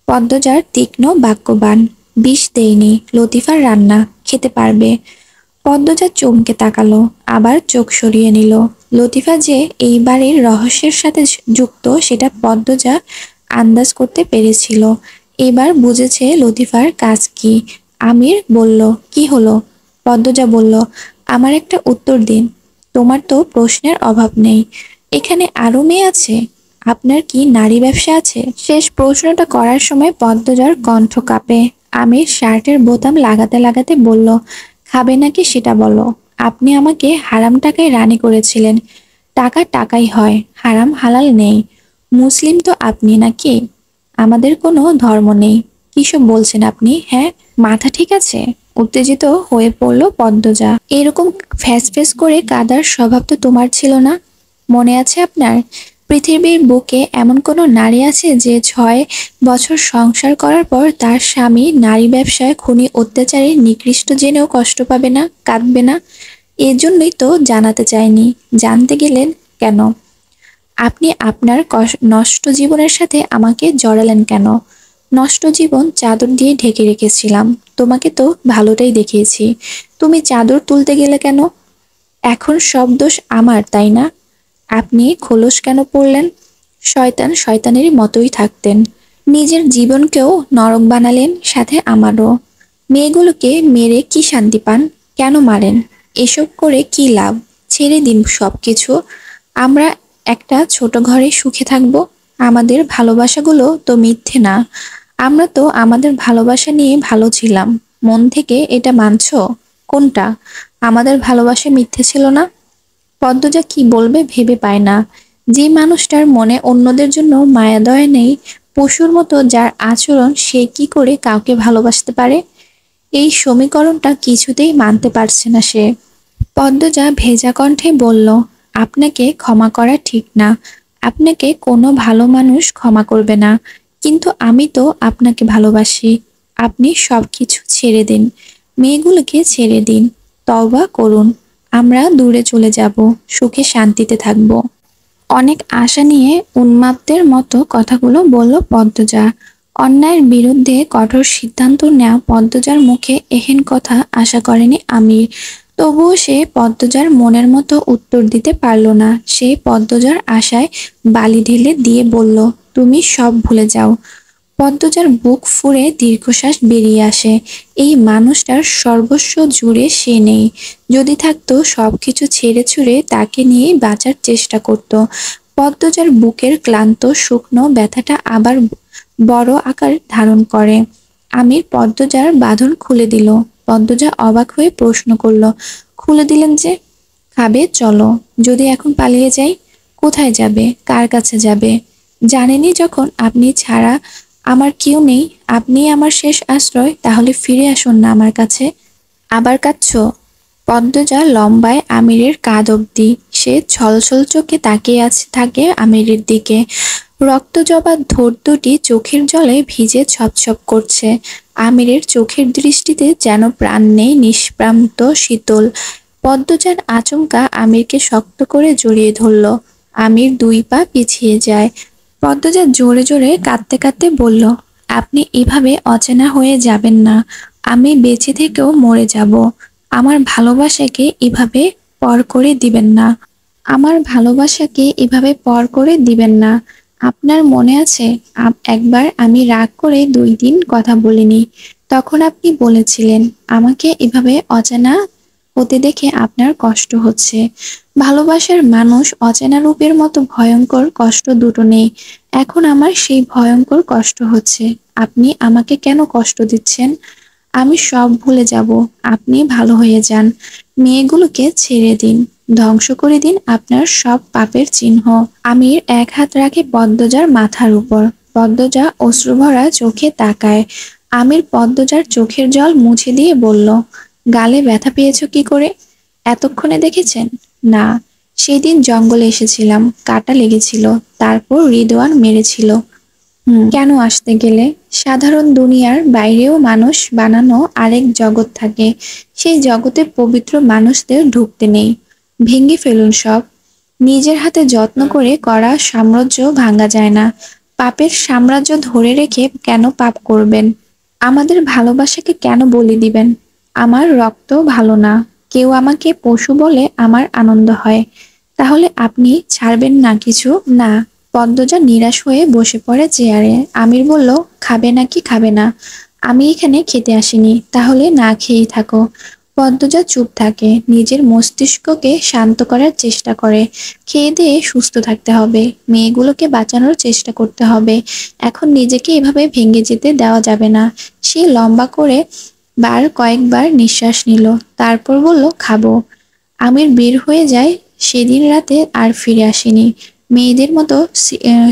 পদ্মজার তীক্ষ্ণ বাক্যবাণ। বিষ দেইনি, লতিফার রান্না, খেতে পারবে। পদ্মজা চমকে তাকালো, আবার চোখ সরিয়ে নিল। লতিফা যে এই বাড়ির রহস্যের সাথে যুক্ত সেটা পদ্মজা আন্দাজ করতে পেরেছিল। এবার বুঝেছে লতিফার কাজ কি। আমির বলল, কি হলো? পদ্মজা বলল, আমার একটা উত্তর দিন। তোমার তো প্রশ্নের অভাব নেই। এখানে আরো মেয়ে আছে? আপনার কি নারী ব্যবসা আছে? শেষ প্রশ্নটা করার সময় পদ্মজার কণ্ঠ কাঁপে। আমির শার্টের বোতাম লাগাতে লাগাতে বলল, খাবে নাকি সেটা বলো। আপনি আমাকে হারাম টাকায় রানী করেছিলেন। টাকা টাকাই হয়, হারাম হালাল নেই। মুসলিম তো আপনি নাকি? আমাদের কোনো ধর্ম নেই। কিসব বলছেন আপনি? হ্যাঁ, মাথা ঠিক আছে? উত্তেজিত হয়ে পড়ল পদ্মজা। এরকম ফ্যাস ফ্যাস করে কাদার স্বভাব তো তোমার ছিল না। মনে আছে আপনার? পৃথিবীর বুকে এমন কোনো নারী আছে যে 6 বছর সংসার করার পর তার স্বামী নারী ব্যবসায় খুনি অত্যাচারী নিকৃষ্ট জেনেও কষ্ট পাবে না, কাঁদবে না? এজন্যই তো জানাতে চাইনি। জানতে গেলেন কেন? আপনি আপনার নষ্ট জীবনের সাথে আমাকে জড়ালেন কেন? নষ্ট জীবন চাদর দিয়ে ঢেকে রেখেছিলাম। তোমাকে তো ভালোটাই দেখিয়েছি। তুমি চাদর তুলতে গেলে কেন? এখন সব দোষ আমার, তাই না? আপনি খোলস কেন পড়লেন? শয়তান শয়তানেরই মতোই থাকতেন। নিজের জীবনকেও নরক বানালেন, সাথে আমারও। মেয়েগুলোকে মেরে কি শান্তি পান? কেন মারেন? এসব করে কি লাভ? ছেড়ে দিন সবকিছু। আমরা একটা ছোট ঘরে সুখে থাকবো। আমাদের ভালোবাসাগুলো তো মিথ্যে না। আমরা তো আমাদের ভালোবাসা নিয়ে ভালো ছিলাম। মন থেকে এটা মানছো? কোনটা? আমাদের ভালোবাসা মিথ্যে ছিল না? পদ্মজা কি বলবে ভেবে পায় না। যে মানুষটার মনে অন্যদের জন্য মায়া দয়া নেই, পশুর মতো যার আচরণ, সে কি করে কাউকে ভালোবাসতে পারে? এই সমীকরণটা কিছুতেই মানতে পারছে না সে। পদ্মজা ভেজা কণ্ঠে বলল, আপনাকে ক্ষমা করা ঠিক না। আপনাকে কোনো ভালো মানুষ ক্ষমা করবে না। কিন্তু আমি তো আপনাকে ভালোবাসি। আপনি সবকিছু ছেড়ে দিন। মেয়েগুলোকে ছেড়ে দিন। তওবা করুন। আমরা দূরে চলে যাব, সুখে শান্তিতে থাকব। অনেক আশা নিয়ে উন্মাদদের মতো কথাগুলো বলল পদ্মজা। অন্যায়ের বিরুদ্ধে কঠোর সিদ্ধান্ত নেওয়া পদ্মজার মুখে এহেন কথা আশা করেনি আমির। তবুও সে পদ্মজার মনের মতো উত্তর দিতে পারল না। সে পদ্মজার আশায় বালি ঢেলে দিয়ে বলল, তুমি সব ভুলে যাও। পদ্মজার বুক ফুঁড়ে দীর্ঘশ্বাস বেরিয়ে আসে। এই মানুষটার সর্বস্ব জুড়ে সে নেই। যদি থাকতো সবকিছু ছেড়ে ছুড়ে তাকে নিয়েই বাঁচার চেষ্টা করত। পদ্মজার বুকের ক্লান্ত শুকনো ব্যথাটা আবার বড় আকার ধারণ করে। আমির পদ্মজার বাঁধন খুলে দিল। পদ্মজা অবাক হয়ে প্রশ্ন করল, খুলে দিলেন যে? খাবে, চলো। যদি এখন পালিয়ে যাই, কোথায় যাবে, কার কাছে যাবে? জানেনই যখন আপনি ছাড়া আমার কেউ নেই, আপনিই আমার শেষ আশ্রয়, তাহলে ফিরে আসুন না আমার কাছে। আবার কাঁদছো? পদ্মজা লম্বায় আমিরের কাঁধ অব্দি। সে ছলছল চোখে তাকিয়ে থাকে আমিরের দিকে। রক্তজবা ঠোঁট দুটি চোখের জলে ভিজে ছপছপ করছে। আমিরের চোখের দৃষ্টিতে যেন প্রাণ নেই, নিষ্প্রান্ত শীতল। পদ্মজার আচমকা আমিরকে শক্ত করে জড়িয়ে ধরল। আমির 2 পা পিছিয়ে যায়। পদ্মজা জোরে জোরে কাঁদতে কাঁদতে বলল, আপনি এভাবে অচেনা হয়ে যাবেন না। আমি বেঁচে থেকেও মরে যাব। আমার ভালোবাসাকে এভাবে পর করে দিবেন না। আমার ভালোবাসাকে এভাবে পর করে দিবেন না। আপনার মনে আছে, একবার আমি রাগ করে 2 দিন কথা বলিনি। তখন আপনি বলেছিলেন, আমাকে এভাবে অচেনা হতে দেখে আপনার কষ্ট হচ্ছে। ভালোবাসার মানুষ অচেনা রূপের মতো ভয়ঙ্কর কষ্ট দুটো নেই। এখন আমার সেই ভয়ঙ্কর কষ্ট হচ্ছে। আপনি আমাকে কেন কষ্ট দিচ্ছেন? আমি সব ভুলে যাব। আপনি ভালো হয়ে যান। মেয়েগুলোকে ছেড়ে দিন। ধ্বংস করে দিন আপনার সব পাপের চিহ্ন। আমির এক হাত রাখে পদ্মজার মাথার উপর। পদ্মজা অশ্রুভরা চোখে তাকায়। আমির পদ্মজার চোখের জল মুছে দিয়ে বলল, গালে ব্যথা পেয়েছো কি করে? এতক্ষণে দেখেছেন? না, সেদিন জঙ্গলে এসেছিলাম, কাঁটা লেগেছিল, তারপর রিদওয়ান মেরেছিল। কেন আসতে গেলে? সাধারণ দুনিয়ার বাইরেও মানুষ বানানো আরেক জগৎ থাকে। সেই জগতে পবিত্র মানুষদের ঢুকতে নেই। ভেঙে ফেলুন সব। নিজের হাতে যত্ন করে করা সাম্রাজ্য ভাঙা যায় না। পাপের সাম্রাজ্য ধরে রেখে কেন পাপ করবেন? আমাদের ভালোবাসাকে কেন বলি দিবেন? আমার রক্ত ভালো না। কেউ আমাকে পশু বলে আমার আনন্দ হয়। তাহলে আপনি ছাড়বেন না কিছু? না। পদ্মজা নিরাশ হয়ে বসে পড়ে চেয়ারে। আমির বলল, খাবে নাকি খাবে না? আমি এখানে খেতে আসিনি, তাহলে না খেয়েই থাকো। পদ্মজা চুপ থাকে, নিজের মস্তিষ্ককে শান্ত করার চেষ্টা করে। খেয়ে দিয়ে সুস্থ থাকতে হবে, মেয়েগুলোকে বাঁচানোর চেষ্টা করতে হবে। এখন নিজেকে এভাবে ভেঙে যেতে দেওয়া যাবে না। সে লম্বা করে কয়েকবার নিঃশ্বাস নিল, তারপর বলল, খাবো। আমির বের হয়ে যায়। সেদিন রাতে আর ফিরে আসেনি। মেয়েদের মতো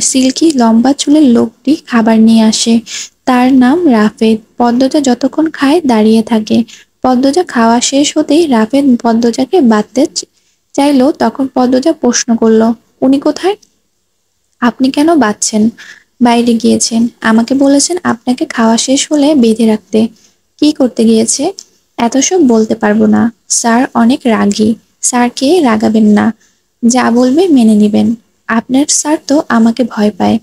সিল্কি লম্বা চুলের লোকটি খাবার নিয়ে আসে। তার নাম রাফেদ। পদ্মজা যতক্ষণ খায় দাঁড়িয়ে থাকে। পদ্মজা খাওয়া শেষ হতেই রাফেদ পদ্মজাকে বাঁধতে চাইলো, তখন পদ্মজা প্রশ্ন করলো, উনি কোথায়? আপনি কেন বাঁধছেন? বাইরে গিয়েছেন। আমাকে বলেছেন আপনাকে খাওয়া শেষ হলে বেঁধে রাখতে। কি করতে গিয়েছে? এত সব বলতে পারবো না। স্যার অনেক রাগী। স্যারকে রাগাবেন না। যা বলবে মেনে নিবেন। আপনার স্যার তো আমাকে ভয় পায়।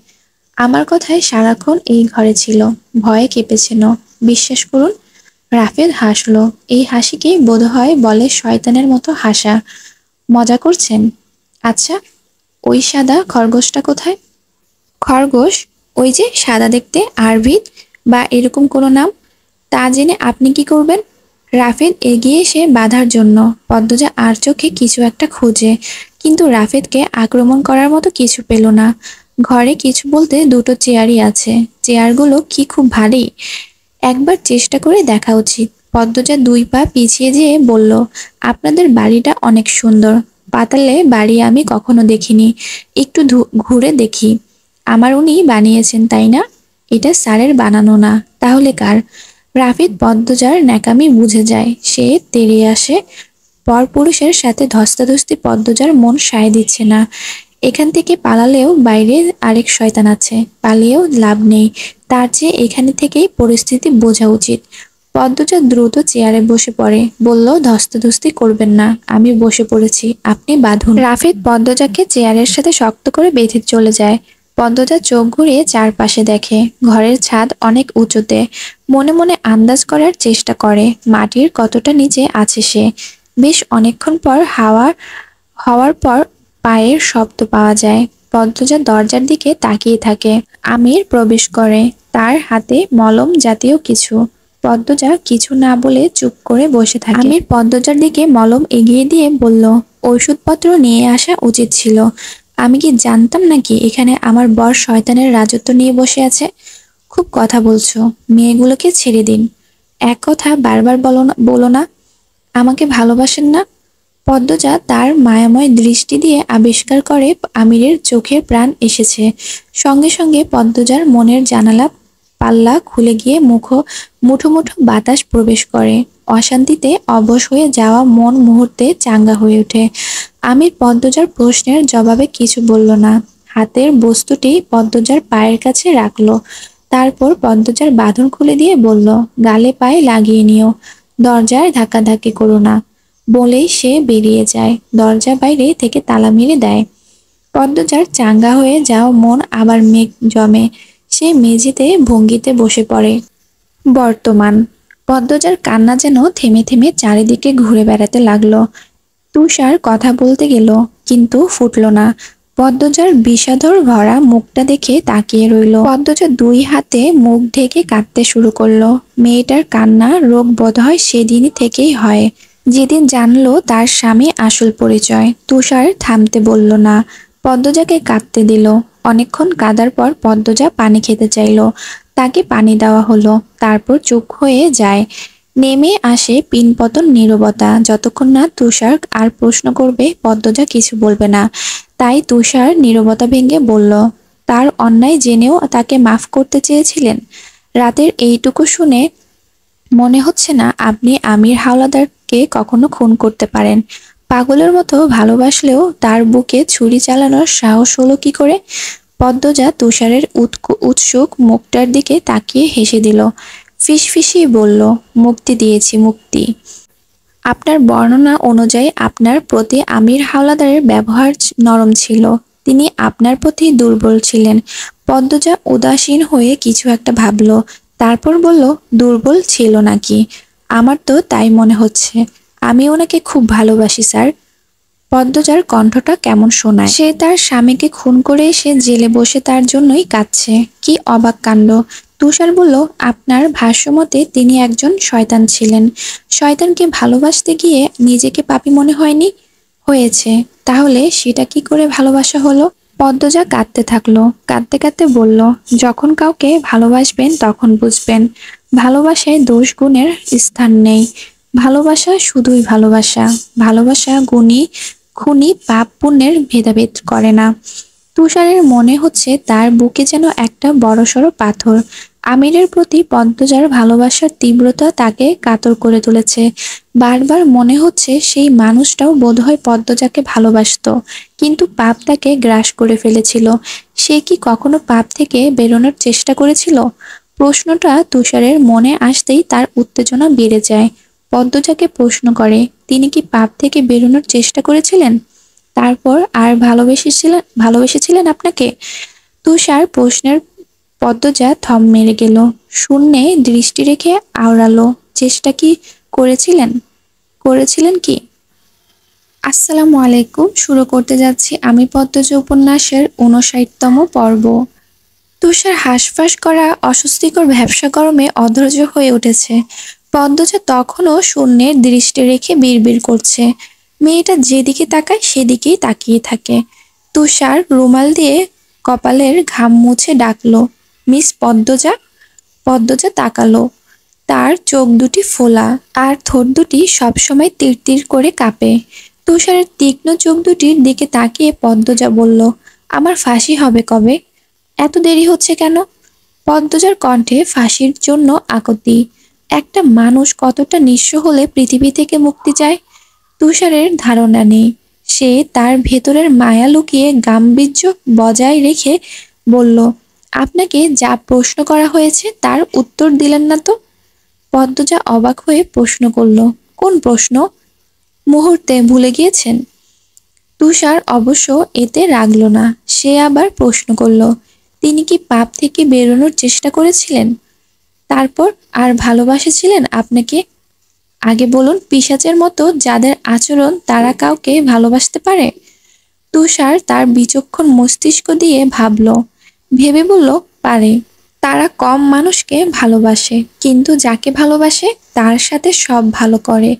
আমার কথায় সারাক্ষণ এই ঘরে ছিল। ভয়ে কেঁপেছিল। বিশ্বাস করুন। রাফেদ হাসলো। এই হাসিকেই বোধহয় বলে শয়তানের মতো হাসা। মজা করছেন? আচ্ছা, ওই সাদা খরগোশটা কোথায়? খরগোশ? ওই যে সাদা দেখতে, আরভিদ বা এরকম কোনো নাম। তা জেনে আপনি কি করবেন? রাফেদ এগিয়ে এসে বাধার জন্য। পদ্মজা আর চোখে কিছু একটা খোঁজে, কিন্তু রাফেদকে আক্রমণ করার মতো কিছু পেল না। ঘরে কিছু বলতে 2টো চেয়ারই আছে। চেয়ারগুলো কি খুব ভারী? একবার চেষ্টা করে দেখা উচিত। পদ্মজা 2 পা পিছিয়ে যেয়ে বলল, আপনাদের বাড়িটা অনেক সুন্দর। পাতালে বাড়ি আমি কখনো দেখিনি। একটু ঘুরে দেখি। আমার উনি বানিয়েছেন তাই না? এটা স্যারের বানানো না, তাহলে কার? রাফিদ পদ্মজার ন্যাকামি বুঝে যায়। সে তেড়ে আসে। পরপুরুষের সাথে ধস্তাধস্তি পদ্মজার মন সায় দিচ্ছে না। এখান থেকে পালালেও বাইরে আরেক শয়তান আছে, পালিয়েও লাভ নেই। তার চেয়ে এখানে থেকেই পরিস্থিতি বোঝা উচিত। পদ্মজা দ্রুত চেয়ারে বসে পড়ে, বলল, ধস্তাধস্তি করবেন না, আমি বসে পড়েছি, আপনি বাঁধুন। রাফিদ পদ্মজাকে চেয়ারের সাথে শক্ত করে বেঁধে চলে যায়। পদ্মজা চোখ ঘুরিয়ে চারপাশে দেখে। ঘরের ছাদ অনেক উঁচুতে। মনে মনে আন্দাজ করার চেষ্টা করে মাটির কতটা নিচে আছে সে। বেশ অনেকক্ষণ পর হওয়ার পর পায়ের শব্দ পাওয়া যায়। পদ্মজা দরজার দিকে তাকিয়ে থাকে। আমির প্রবেশ করে, তার হাতে মলম জাতীয় কিছু। পদ্মজা কিছু না বলে চুপ করে বসে থাকে। আমির পদ্মজার দিকে মলম এগিয়ে দিয়ে বলল, ঔষধপত্র নিয়ে আসা উচিত ছিল। আমি কি জানতাম নাকি এখানে আমার বর শয়তানের রাজত্ব নিয়ে বসে আছে? খুব কথা বলছো। মেয়েগুলোকে ছেড়ে দিন। এক কথা বারবার বলো না। আমাকে ভালোবাসেন না? পদ্মজা তার মায়াময় দৃষ্টি দিয়ে আবিষ্কার করে আমিরের চোখের প্রাণ এসেছে। সঙ্গে সঙ্গে পদ্মজার মনের জানালা পাল্লা খুলে গিয়ে মুঠো মুঠো বাতাস প্রবেশ করে। অশান্তিতে অবশ হয়ে যাওয়া মন মুহূর্তে চাঙ্গা হয়ে ওঠে। আমির পদ্মজার প্রশ্নের জবাবে কিছু বলল না। হাতের বস্তুটি পদ্মজার পায়ের কাছে রাখলো। তারপর পদ্মজার বাঁধন খুলে দিয়ে বলল, গালে পায়ে লাগিয়ে নিও, দরজায় ধাক্কাধাক্কি করো না। বলেই সে বেরিয়ে যায়। দরজা বাইরে থেকে তালা মেরে দেয়। পদ্মজার চাঙ্গা হয়ে যাও মন আবার মেঘ জমে। সে মেঝেতে ভঙ্গিতে বসে পড়ে। বর্তমান। পদ্মজার কান্না যেন থেমে থেমে চারিদিকে ঘুরে বেড়াতে লাগলো। তুষার কথা বলতে গেল, কিন্তু ফুটল না। পদ্মজার বিষাদর ভরা মুখটা দেখে তাকিয়ে রইল। পদ্মজা দুই হাতে মুখ ঢেকে কাঁদতে শুরু করলো। মেয়েটার কান্না রোগ বোধহয় সেদিনই থেকেই হয়, যেদিন জানলো তার স্বামী আসল পরিচয়। তুষার থামতে বলল না, পদ্মজাকে কাঁদতে দিল। অনেকক্ষণ কাঁদার পর পদ্মজা পানি খেতে চাইল। তাকে পানি দেওয়া হলো। তারপর চুপ হয়ে যায়। নেমে আসে পিনপতন নীরবতা। যতক্ষণ না তুষার আর প্রশ্ন করবে, পদ্মজা কিছু বলবে না। তাই তুষার নীরবতা ভেঙে বলল, তার অন্যায় জেনেও তাকে মাফ করতে চেয়েছিলেন। রাতের এইটুকু শুনে মনে হচ্ছে না আপনি আমির হাওলাদারকে কখনো খুন করতে পারেন। পাগলের মতো ভালোবাসলেও তার বুকে ছুরি চালানোর সাহস হলো কি করে? পদ্মজা তুষারের উৎসুক মুখটার দিকে তাকিয়ে হেসে দিল। ফিসফিসিয়ে বলল, মুক্তি দিয়েছি, মুক্তি। আপনার বর্ণনা অনুযায়ী আপনার প্রতি আমির হাওলাদারের ব্যবহার নরম ছিল। তিনি আপনার প্রতি দুর্বল ছিলেন। পদ্মজা উদাসীন হয়ে কিছু একটা ভাবল। তারপর বলল, দুর্বল ছিল নাকি? আমার তো তাই মনে হচ্ছে। আমি ওনাকে খুব ভালোবাসি স্যার। পদ্মজার কণ্ঠটা কেমন শোনায়। সে তার স্বামীকে খুন করে এসে জেলে বসে তার জন্যই কাঁদছে। কি অবাক কাণ্ড। তুষার বলল, আপনার ভাষ্যমতে তিনি একজন শয়তান ছিলেন। শয়তানকে ভালোবাসতে গিয়ে নিজেকে পাপী মনে হয়নি? হয়েছে। তাহলে সেটা কি করে ভালোবাসা হলো? পদ্মজা কাঁদতে থাকলো। কাঁদতে কাঁদতে বলল, যখন কাউকে ভালোবাসবেন তখন বুঝবেন, ভালোবাসায় দোষ গুণের স্থান নেই। ভালোবাসা শুধুই ভালোবাসা। ভালোবাসা গুণী খুনি পাপ পুণ্যের ভেদাভেদ করে না। তুষারের মনে হচ্ছে তার বুকে যেন একটা বড়সড় পাথর। আমিরের প্রতি পদ্মজার ভালোবাসার তীব্রতা তাকে কাতর করে তুলেছে। বারবার মনে হচ্ছে সেই মানুষটাও বোধহয় পদ্মজাকে ভালোবাসতো, কিন্তু পাপ তাকে গ্রাস করে ফেলেছিল। সে কি কখনো পাপ থেকে বেরোনোর চেষ্টা করেছিল? প্রশ্নটা তুষারের মনে আসতেই তার উত্তেজনা বেড়ে যায়। পদ্মজাকে প্রশ্ন করে, তিনি কি পাপ থেকে বেরোনোর চেষ্টা করেছিলেন? তারপর আর ভালোবেসেছিলেন আপনাকে? তুষার প্রশ্নের পদ্মজা থম মেরে গেল। শূন্যে দৃষ্টি রেখে আওড়ালো, চেষ্টা কি করেছিলেন কি? আসসালামু আলাইকুম। শুরু করতে যাচ্ছি আমি পদ্মজা উপন্যাসের ৫৯তম পর্ব। তুষার হাঁসফাঁস করা অস্বস্তিকর ভ্যাপসা গরমে অধৈর্য হয়ে উঠেছে। পদ্মজা তখনও শূন্যের দৃষ্টি রেখে বিড়বিড় করছে। মেয়েটা যেদিকে তাকায় সেদিকেই তাকিয়ে থাকে। তুষার রুমাল দিয়ে কপালের ঘাম মুছে ডাকলো, মিস পদ্মজা। পদ্মজা তাকালো। তার চোখ দুটি ফোলা, আর ঠোঁট দুটি সবসময় তিরতির করে কাঁপে। তুষারের তীক্ষ্ণ চোখ দুটির দিকে তাকিয়ে পদ্মজা বলল, আমার ফাঁসি হবে কবে? এত দেরি হচ্ছে কেন? পদ্মজার কণ্ঠে ফাঁসির জন্য আকুতি। একটা মানুষ কতটা নিঃস্ব হলে পৃথিবী থেকে মুক্তি চায়? তুষারের ধারণা নেই। সে তার ভেতরের মায়া লুকিয়ে গাম্ভীর্য বজায় রেখে বলল, আপনাকে যা প্রশ্ন করা হয়েছে তার উত্তর দিলেন না তো? পদ্মজা অবাক হয়ে প্রশ্ন করল, কোন প্রশ্ন? মুহূর্তে ভুলে গিয়েছেন? তুষার অবশ্য এতে রাগল না। সে আবার প্রশ্ন করল, তিনি কি পাপ থেকে বেরোনোর চেষ্টা করেছিলেন? তারপর আর ভালোবাসেছিলেন আপনাকে? আগে বলুন, পিশাচের মতো যাদের আচরণ তারা কাউকে ভালোবাসতে পারে? তুষার তার বিচক্ষণ মস্তিষ্ক দিয়ে ভাবল, ভেবে বলল, পারে। তারা কম মানুষকে ভালোবাসে, কিন্তু যাকে ভালোবাসে তার সাথে সব ভালো করে,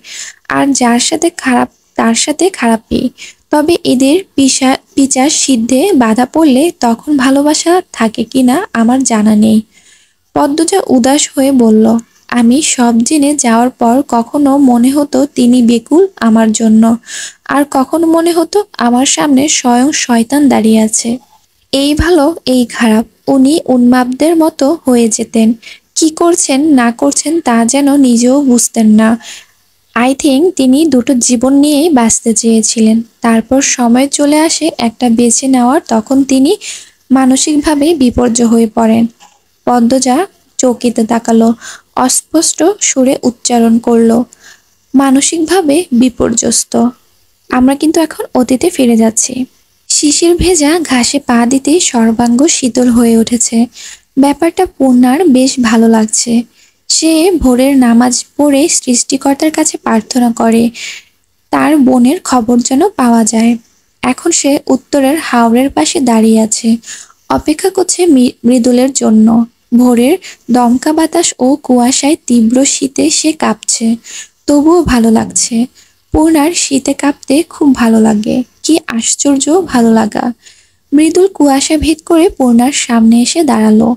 আর যার সাথে খারাপ তার সাথে খারাপই। তবে এদের পিশাচ সিদ্ধে বাধা পড়লে তখন ভালোবাসা থাকে কিনা আমার জানা নেই। পদ্মজা উদাস হয়ে বলল, আমি সব জেনে যাওয়ার পর কখনো মনে হতো তিনি বেকুল আমার জন্য, আর কখনো মনে হতো আমার সামনে স্বয়ং শয়তান দাঁড়িয়ে আছে। এই ভালো এই খারাপ, উনি উন্মাদদের মতো হয়ে যেতেন। কি করছেন না করছেন তা যেন নিজেও বুঝতেন না। আই থিঙ্ক তিনি দুটো জীবন নিয়েই বাঁচতে চেয়েছিলেন। তারপর সময় চলে আসে একটা বেছে নেওয়ার, তখন তিনি মানসিকভাবে বিপর্যয় হয়ে পড়েন। পদ্মজা চৌকিতে তাকালো, অস্পষ্ট সুরে উচ্চারণ করলো, মানসিকভাবে বিপর্যস্ত। আমরা কিন্তু এখন অতীতে ফিরে যাচ্ছি। শিশির ভেজা ঘাসে পা দিতেই সর্বাঙ্গ শীতল হয়ে উঠেছে। ব্যাপারটা পূর্ণার বেশ ভালো লাগছে। সে ভোরের নামাজ পড়ে সৃষ্টিকর্তার কাছে প্রার্থনা করে তার বোনের খবর যেন পাওয়া যায়। এখন সে উত্তরের হাওরের পাশে দাঁড়িয়ে আছে, অপেক্ষা করছে মৃদুলের জন্য। ভোরের দমকা বাতাস ও কুয়াশায় তীব্র শীতে সে কাঁপছে, তবুও ভালো লাগছে। পূর্ণার শীতে কাঁপতে খুব ভালো লাগে, কি আশ্চর্য ভালো লাগা। মৃদুল কুয়াশা ভেদ করে পূর্ণার সামনে এসে দাঁড়ালো।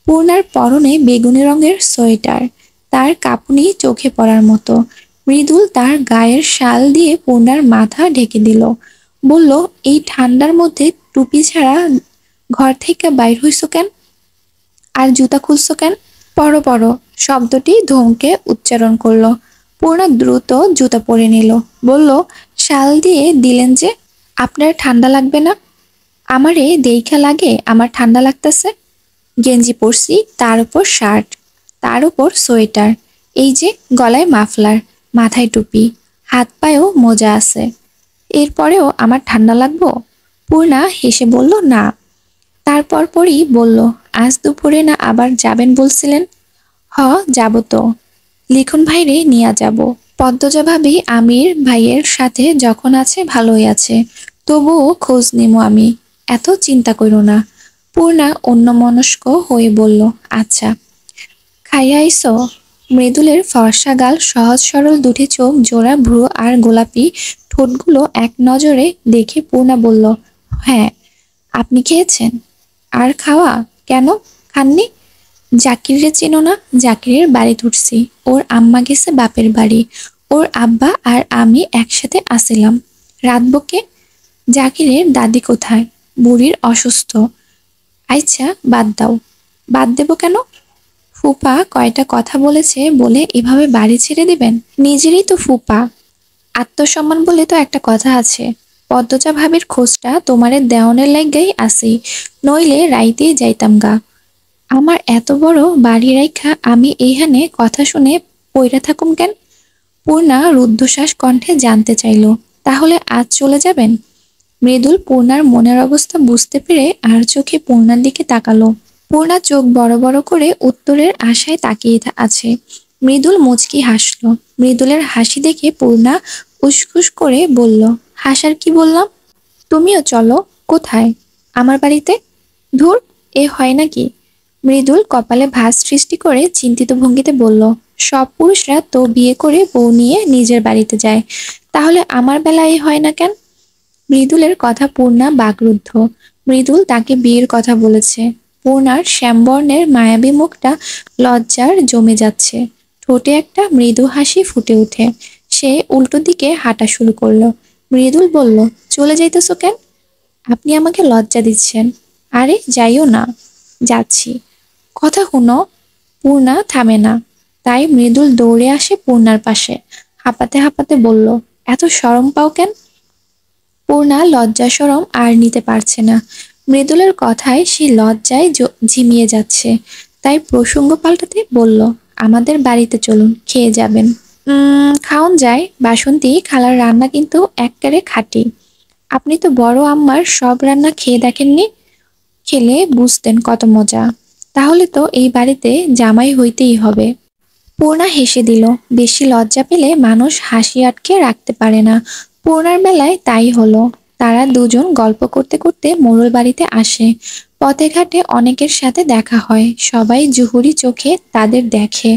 পূর্ণার পরনে বেগুনি রঙের সোয়েটার, তার কাঁপুনি চোখে পড়ার মতো। মৃদুল তার গায়ের শাল দিয়ে পূর্ণার মাথা ঢেকে দিল, বলল, এই ঠান্ডার মধ্যে টুপি ছাড়া ঘর থেকে বাইর হইছো কেন? আর জুতা খুলছো কেন? পরো পরো শব্দটি ধমকে উচ্চারণ করলো। পূর্ণা দ্রুত জুতা পরে নিল, বলল, শাল দিয়ে দিলেন যে, আপনার ঠান্ডা লাগবে না? আমারে দেইখা লাগে আমার ঠান্ডা লাগতেছে। গেঞ্জি পরছি, তার উপর শার্ট, তার উপর সোয়েটার, এই যে গলায় মাফলার, মাথায় টুপি, হাত পায়েও মোজা আছে, এরপরেও আমার ঠান্ডা লাগবো? পূর্ণা হেসে বলল, না। তারপর পরই বলল, আজ দুপুরে না আবার যাবেন বলছিলেন? হ, যাব তো। লিখন ভাইরে নিয়া যাব। পদ্মজা ভাবি আমির ভাইয়ের সাথে যখন আছে ভালোই আছে, তবুও খোঁজ নিমো আমি, এত চিন্তা করো না। পূর্ণা অন্যমনস্ক হয়ে বলল, আচ্ছা। খাইয়া আইসো? মৃদুলের ফর্সা গাল, সহজ সরল দুটি চোখ, জোড়া ভ্রু আর গোলাপি ঠোঁটগুলো এক নজরে দেখে পূর্ণা বলল, হ্যাঁ। আপনি খেয়েছেন? আর খাওয়া কেন? খাননি? জাকিরে চেনো না? জাকিরের বাড়ি উঠছি, ওর আম্মা গেছে বাপের বাড়ি, ওর আব্বা আর আমি একসাথে আসিলাম। রাতবকে? জাকিরের দাদি কোথায়? বুড়ির অসুস্থ। আচ্ছা বাদ দাও। বাদ দেব কেন? ফুপা কয়টা কথা বলেছে বলে এভাবে বাড়ি ছেড়ে দিবেন? নিজেরই তো ফুপা। আত্মসম্মান বলে তো একটা কথা আছে। পদ্মজা ভাবির খোঁজটা তোমারে দেওয়ানের লাইগাই আসি, নইলে রাইতেই যাইতাম গা। আমার এত বড় বাড়ি রাইখা আমি এইখানে কথা শুনে পইরা থাকুম কেন? পূর্ণা রুদ্ধশ্বাস কণ্ঠে জানতে চাইল, তাহলে আজ চলে যাবেন? মৃদুল পূর্ণার মনের অবস্থা বুঝতে পেরে আর চোখে পূর্ণার দিকে তাকালো। পূর্ণা চোখ বড় বড় করে উত্তরের আশায় তাকিয়ে আছে। মৃদুল মুচকি হাসল। মৃদুলের হাসি দেখে পূর্ণা উসখুস করে বলল, হাসার কি বললাম? তুমিও চলো। কোথায়? আমার বাড়িতে। ধুর, এ হয় নাকি? মৃদুল কপালে ভাঁজ সৃষ্টি করে চিন্তিত ভঙ্গিতে বলল, সব পুরুষরা তো বিয়ে করে বউ নিয়ে নিজের বাড়িতে যায়, তাহলে আমার বেলায় হয় না কেন? মৃদুলের কথা পূর্ণা বাকরুদ্ধ। মৃদুল তাকে বিয়ের কথা বলেছে। পূর্ণার শ্যামবর্ণের মায়াবী মুখটা লজ্জার জমে যাচ্ছে, ঠোঁটে একটা মৃদু হাসি ফুটে ওঠে। সে উল্টো দিকে হাঁটা শুরু করলো। মৃদুল বলল, চলে যাইতেছো কেন? আপনি আমাকে লজ্জা দিচ্ছেন। আরে যাইও না। যাচ্ছি। কথা শুনো। পূর্ণা থামে না, তাই মৃদুল দৌড়ে আসে পূর্ণার পাশে, হাঁপাতে হাঁপাতে বলল, এত শরম পাও কেন? পূর্ণা লজ্জা শরম আর নিতে পারছে না। মৃদুলের কথায় সে লজ্জায় ঝিমিয়ে যাচ্ছে, তাই প্রসঙ্গ পাল্টাতে বলল, আমাদের বাড়িতে চলুন, খেয়ে যাবেন। খাওন যায়। বাসন্তী খালার রান্না কিন্তু একবারে খাঁটি। আপনি তো বড় আম্মার সব রান্না খেয়ে দেখেননি, খেলে বুঝতেন কত মজা। তাহলে তো এই বাড়িতে জামাই হইতেই হবে। পূর্ণা হেসে দিল। বেশি লজ্জা পেলে মানুষ হাসি আটকে রাখতে পারে না। পূর্ণার বেলায় তাই হলো। তারা দুজন গল্প করতে করতে মোড়ল বাড়িতে আসে। পথে ঘাটে অনেকের সাথে দেখা হয়, সবাই জুহুরি চোখে তাদের দেখে।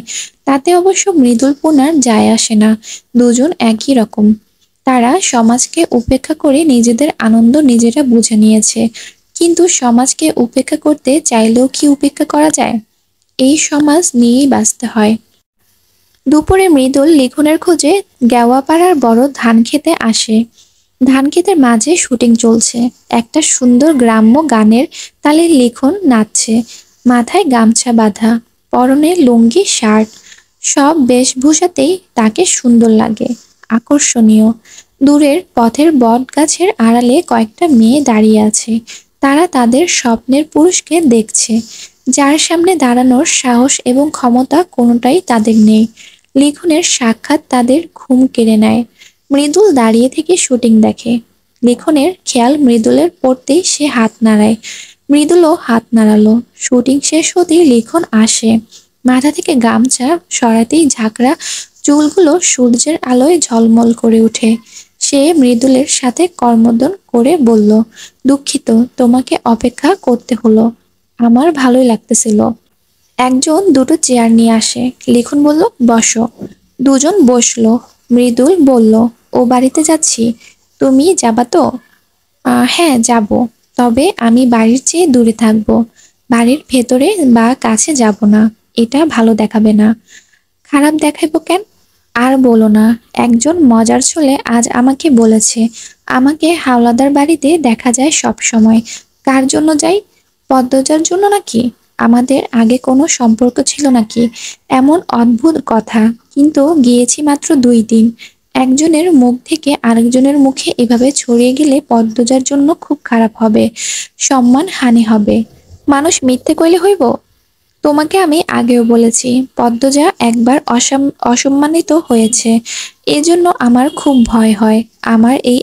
তাতে অবশ্য মৃদুল পূর্ণার যায় আসে না, দুজন একই রকম। তারা সমাজকে উপেক্ষা করে নিজেদের আনন্দ নিজেরা বুঝে নিয়েছে। কিন্তু সমাজকে উপেক্ষা করতে চাইলেও কি উপেক্ষা করা যায়? এই সমাজ নিয়েই বাঁচতে হয়। দুপুরে মৃদুল লিখনের খোঁজে গেওয়াপাড়ার বড় ধান খেতে আসে। ধান ক্ষেতের মাঝে শুটিং চলছে। একটা সুন্দর গ্রাম্য গানের তালে লিখন নাচছে, মাথায় গামছা বাঁধা, পরনে লুঙ্গি শার্ট। সব বেশভূষাতেই তাকে সুন্দর লাগে, আকর্ষণীয়। দূরের পথের বট গাছের আড়ালে কয়েকটা মেয়ে দাঁড়িয়ে আছে। তারা তাদের স্বপ্নের পুরুষকে দেখছে, যার সামনে দাঁড়ানোর সাহস এবং ক্ষমতা কোনোটাই তাদের নেই। লিখনের সাক্ষাৎ তাদের ঘুম কেড়ে নেয়। মৃদুল দাঁড়িয়ে থেকে শুটিং দেখে। লিখনের খেয়াল মৃদুলের পড়তেই সে হাত নাড়ায়। মৃদুলও হাত নাড়ালো। শুটিং শেষ হতেই লিখন আসে। মাথা থেকে গামছা সরাতেই ঝাঁকড়া চুলগুলো সূর্যের আলোয় ঝলমল করে ওঠে। সে মৃদুলের সাথে করমর্দন করে বলল, দুঃখিত, তোমাকে অপেক্ষা করতে হলো। আমার ভালোই লাগতেছিল। একজন দুটো চেয়ার নিয়ে আসে। লিখন বলল, বসো। দুজন বসলো। মৃদুল বলল, ও বাড়িতে যাচ্ছি। তুমি যাবা তো? হ্যাঁ, যাব। তবে আমি বাড়ির চেয়ে দূরে থাকবো। বাড়ির ভেতরে বা কাছে যাব না। এটা ভালো দেখাবে না। খারাপ দেখাইবো কেন? আর বলো না। একজন মজার ছেলে আজ আমাকে বলেছে, আমাকে হাওলাদার বাড়িতে দেখা যায় সব সময়। কার জন্য যাই? পদ্মজার জন্য নাকি? আমাদের আগে কোনো সম্পর্ক ছিল নাকি? এমন অদ্ভুত কথা। কিন্তু গিয়েছি মাত্র 2 দিন। একজনের মুখ থেকে আরেকজনের মুখে এভাবে ছড়িয়ে গেলে পদ্মজার জন্য খুব খারাপ হবে, সম্মান হানি হবে। মানুষ মিথ্যে কইলে হইব? তোমাকে আমি আগেও বলেছি, পদ্মজা একবার অসম্মানিত হয়েছে। এজন্য আমার খুব ভয় হয়। আমার এই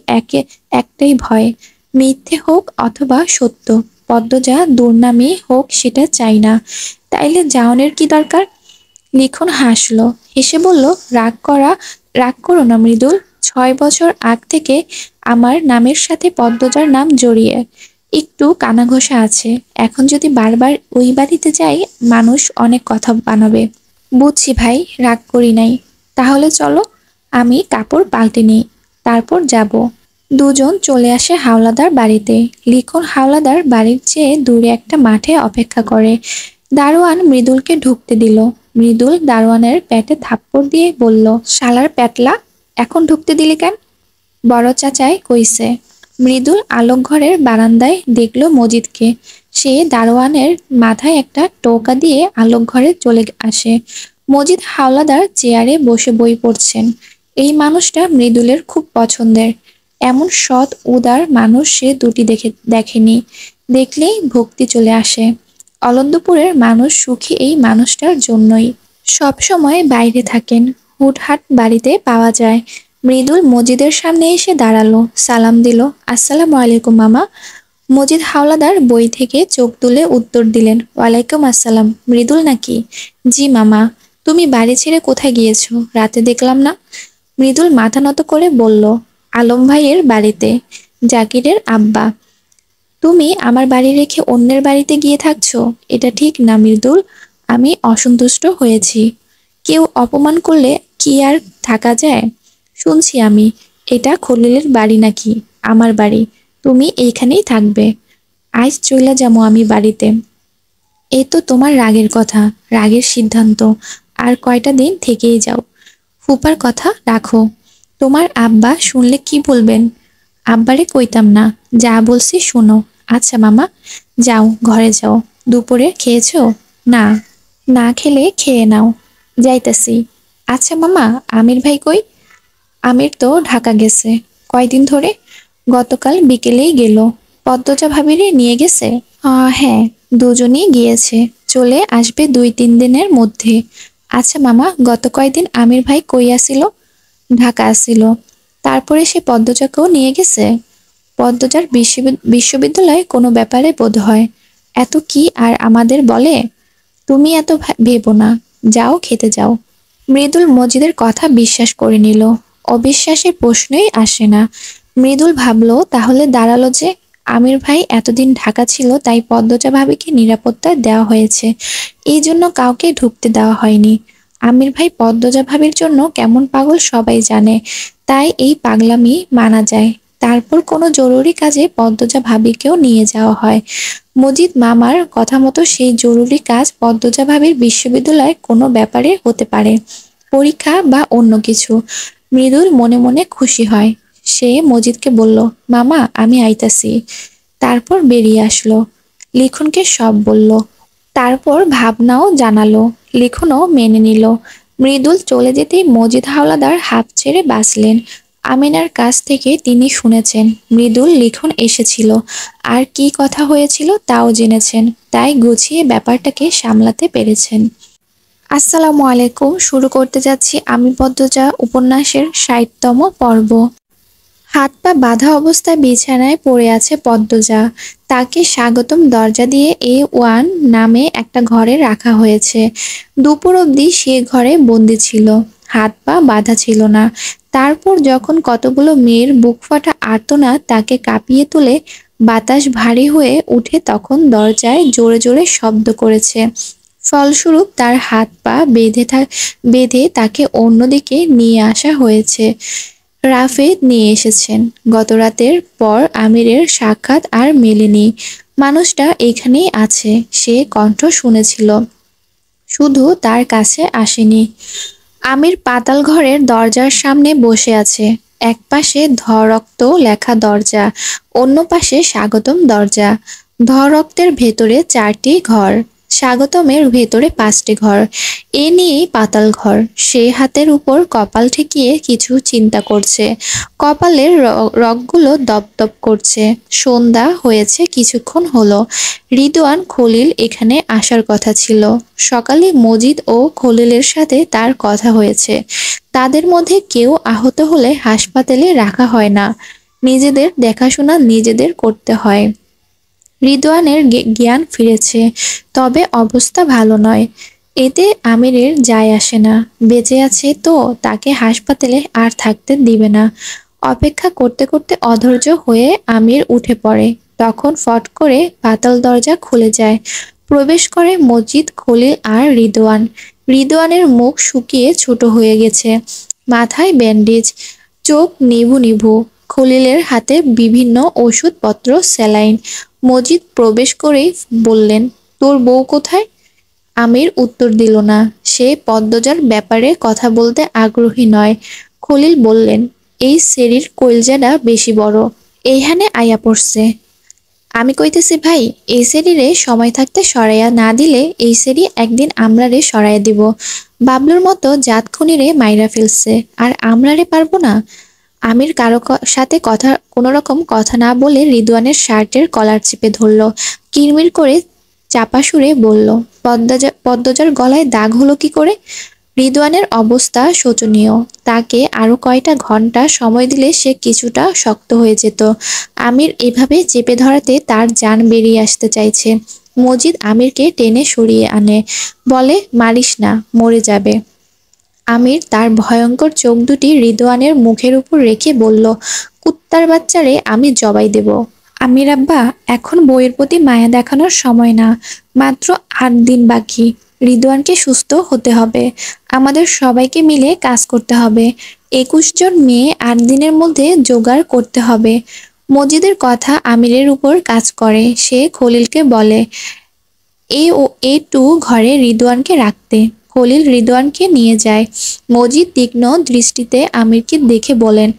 একটাই ভয়, মিথ্যে হোক অথবা সত্য, পদ্মজা দুর্নামই হোক সেটা চাই না। তাইলে যাওনের কি দরকার? লিখন হাসলো, হেসে বলল, রাগ করো না মৃদুল। 6 বছর আগ থেকে আমার নামের সাথে পদ্মজার নাম জড়িয়ে। একটু কানাঘষা আছে। এখন যদি বারবার ওই বাড়িতে যাই, মানুষ অনেক কথা বানাবে। বুঝছি ভাই, রাগ করি নাই। তাহলে চলো, আমি কাপড় পাল্টে নিই, তারপর যাব। দুজন চলে আসে হাওলাদার বাড়িতে। লিখন হাওলাদার বাড়ির চেয়ে দূরে একটা মাঠে অপেক্ষা করে। দারোয়ান মৃদুলকে ঢুকতে দিল। মৃদুল দারোয়ানের পেটে থাপ্পড় দিয়ে বলল, শালার পেটলা, এখন ঢুকতে দিলি কেন? বড় চাচাই কইছে। মৃদুল আলোকঘরের বারান্দায় দেখল মজিদকে। সে দারোয়ানের মাথায় একটা টোকা দিয়ে আলোকঘরে চলে আসে। মজিদ হাওলাদার চেয়ারে বসে বই পড়ছেন। এই মানুষটা মৃদুলের খুব পছন্দের। এমন সৎ উদার মানুষ সে দেখেনি। দেখলেই ভক্তি চলে আসে। অলন্দপুরের মানুষ সুখী এই মানুষটার জন্যই। সব সময় বাইরে থাকেন, হুটহাট বাড়িতে পাওয়া যায়। মৃদুল মজিদের সামনে এসে দাঁড়ালো, সালাম দিল, আসসালামু আলাইকুম মামা। মজিদ হাওলাদার বই থেকে চোখ তুলে উত্তর দিলেন, ওয়ালাইকুম আসসালাম। মৃদুল নাকি? জি মামা। তুমি বাড়ি ছেড়ে কোথায় গিয়েছো? রাতে দেখলাম না। মৃদুল মাথা নত করে বলল, আলম ভাইয়ের বাড়িতে, জাকিরের আব্বা। তুমি আমার বাড়ি রেখে অন্যের বাড়িতে গিয়ে থাকছো? এটা ঠিক না মৃদুল। আমি অসন্তুষ্ট হয়েছি। কেউ অপমান করলে কি আর থাকা যায়? শুনছি আমি, এটা খলিলের বাড়ি নাকি? আমার বাড়ি। তুমি এইখানেই থাকবে। আজ চইলা যাবো আমি বাড়িতে। এ তো তোমার রাগের কথা, রাগের সিদ্ধান্ত। আর কয়টা দিন থেকেই যাও। ফুপার কথা রাখো। তোমার আব্বা শুনলে কি বলবেন? আব্বারে কইতাম না, যা বলছি শোনো। আচ্ছা মামা, যাও ঘরে যাও। দুপুরে খেয়েছো? না। না খেলে খেয়ে নাও। যাইতাছি। আচ্ছা মামা, আমির ভাই কই? আমির তো ঢাকা গেছে। কয়দিন ধরে? গতকাল বিকেলেই গেল। পদ্মজা ভাবিরে নিয়ে গেছে? হ্যাঁ, দুজনই গিয়েছে। চলে আসবে 2-3 দিনের মধ্যে। আচ্ছা মামা, গত কয়দিন আমির ভাই কই আসিল? ঢাকা আসিল। তারপরে সে পদ্মজাকেও নিয়ে গেছে? পদ্মজার বিশ্ববিদ্যালয় কোনো ব্যাপারে বোধ হয়। এত কি আর আমাদের বলে? তুমি এত ভেবো না। যাও, খেতে যাও। মৃদুল মজিদের কথা বিশ্বাস করে নিল। অবিশ্বাসের প্রশ্নই আসে না। মৃদুল ভাবল, তাহলে দাঁড়ালো যে আমির ভাই এতদিন ঢাকা ছিল, তাই পদ্মজা ভাবিকে নিরাপত্তা দেওয়া হয়েছে। এই জন্য কাউকে ঢুকতে দেওয়া হয়নি। আমির ভাই পদ্মজা ভাবির জন্য কেমন পাগল সবাই জানে, তাই এই পাগলামি মানা যায়। তারপর কোনো জরুরি কাজে পদ্মজা ভাবিকেও নিয়ে যাওয়া হয়। মজিদ মামার কথা মতো সেই জরুরি কাজ পদ্মজা ভাবির বিশ্ববিদ্যালয়ে কোনো ব্যাপারে হতে পারে। পরীক্ষা বা অন্য কিছু। মৃদুল মনে মনে খুশি হয়। সে মজিদকে বলল, মামা আমি আইতাছি। তারপর বেরিয়ে আসলো। লিখনকে সব বলল। তারপর ভাবনাও জানালো। লিখনও মেনে নিল। মৃদুল চলে যেতেই মজিদ হাওলাদার হাঁপ ছেড়ে বাঁচলেন। আমিনার কাছ থেকে তিনি শুনেছেন মৃদুল লিখন এসেছিল, আর কি কথা হয়েছিল তাও জেনেছেন, তাই গুছিয়ে ব্যাপারটাকে সামলাতে পেরেছেন। আসসালামু আলাইকুম। শুরু করতে যাচ্ছি আমি পদ্মজা উপন্যাসের ৬০তম পর্ব। হাত পা বাঁধা অবস্থায় বিছানায় পড়ে আছে পদ্মজা। তাকে স্বাগতম দরজা দিয়ে A1 নামে একটা ঘরে রাখা হয়েছে। দুপুর অবধি সে ঘরে বন্দি ছিল। হাত পা বাঁধা ছিল না। তারপর যখন কতগুলো মেয়ের বুকফাটা আর্তনাদ তাকে কাঁপিয়ে তোলে, বাতাস ভারী হয়ে উঠে, তখন দরজায় জোরে জোরে শব্দ করেছে। ফলস্বরূপ তার হাত পা বেঁধে তাকে অন্যদিকে নিয়ে আসা হয়েছে। রাফেদ নিয়ে এসেছেন। গতরাতের পর আমিরের সাক্ষাৎ আর মেলেনি। মানুষটা এখানেই আছে, সে কণ্ঠ শুনেছিল, শুধু তার কাছে আসেনি। আমির পাতাল ঘরের দরজার সামনে বসে আছে। এক পাশে ধরক্ত লেখা দরজা, অন্য পাশে স্বাগতম দরজা। ধরক্তের ভেতরে 4টি ঘর, স্বাগতমের ভেতরে 5টি ঘর। এ নিয়েই পাতাল ঘর। সে হাতের উপর কপাল ঠেকিয়ে কিছু চিন্তা করছে। কপালের রগগুলো দপদপ করছে। সন্ধ্যা হয়েছে, কিছুক্ষণ হলো। রিদওয়ান খলিল এখানে আসার কথা ছিল। সকালে মজিদ ও খলিলের সাথে তার কথা হয়েছে। তাদের মধ্যে কেউ আহত হলে হাসপাতালে রাখা হয় না, নিজেদের দেখাশোনা নিজেদের করতে হয়। রিদওয়ানের জ্ঞান ফিরেছে, তবে অবস্থা ভালো নয়। এতে আমিরের যায় আসে না। বেঁচে আছে তো তাকে হাসপাতালে আর থাকতে দিবে না। অপেক্ষা করতে করতে অধৈর্য হয়ে আমির উঠে পড়ে। তখন ফট করে পাতাল দরজা খুলে যায়। প্রবেশ করে মজিদ, খলিল আর রিদওয়ান। রিদওয়ানের মুখ শুকিয়ে ছোট হয়ে গেছে, মাথায় ব্যান্ডেজ, চোখ নিভু নিভু। খলিলের হাতে বিভিন্ন ওষুধপত্র, স্যালাইন। মজিদ প্রবেশ করেই বললেন, তোর বউ কোথায়? আমির উত্তর দিল না। সে পদ্মজার ব্যাপারে কথা বলতে আগ্রহী নয়। খলিল বললেন, এই সেরির কইলজাটা বেশি বড়, এইখানে আইয়া পড়ছে। আমি কইতেছি ভাই, এই সেরিরে সময় থাকতে সরাইয়া না দিলে এই সেরি একদিন আমরারে সরাইয়া দিব। বাবলুর মতো জাত খুনিরে মাইরা ফেলছে, আর আমরারে পারবো না? আমির কারো সাথে কোনো রকম কথা না বলে রিদওয়ানের শার্টের কলার চেপে ধরল। কিরমির করে চাপা সুরে বলল, পদ্মজার গলায় দাগ হলো কি করে? রিদওয়ানের অবস্থা শোচনীয়। তাকে আরো কয়টা ঘন্টা সময় দিলে সে কিছুটা শক্ত হয়ে যেত। আমির এভাবে চেপে ধরাতে তার জান বেরিয়ে আসতে চাইছে। মজিদ আমিরকে টেনে সরিয়ে আনে, বলে, মারিস না, মরে যাবে। আমির তার ভয়ঙ্কর চোখ দুটি রিদওয়ানের মুখের উপর রেখে বলল, কুত্তার বাচ্চারে আমি জবাই দেব। আমির আব্বা, এখন বইয়ের প্রতি মায়া দেখানোর সময় না। মাত্র 8 দিন বাকি। রিদওয়ানকে সুস্থ হতে হবে। আমাদের সবাইকে মিলে কাজ করতে হবে। 21 জন মেয়ে 8 দিনের মধ্যে জোগাড় করতে হবে। মজিদের কথা আমিরের উপর কাজ করে। সে খলিলকে বলে A2 ঘরে রিদওয়ানকে রাখতে। খলিল রিদওয়ানকে নিয়ে যায়। মজিদ তীক্ষ্ণ দৃষ্টিতে আমিরকে দেখে বলেন,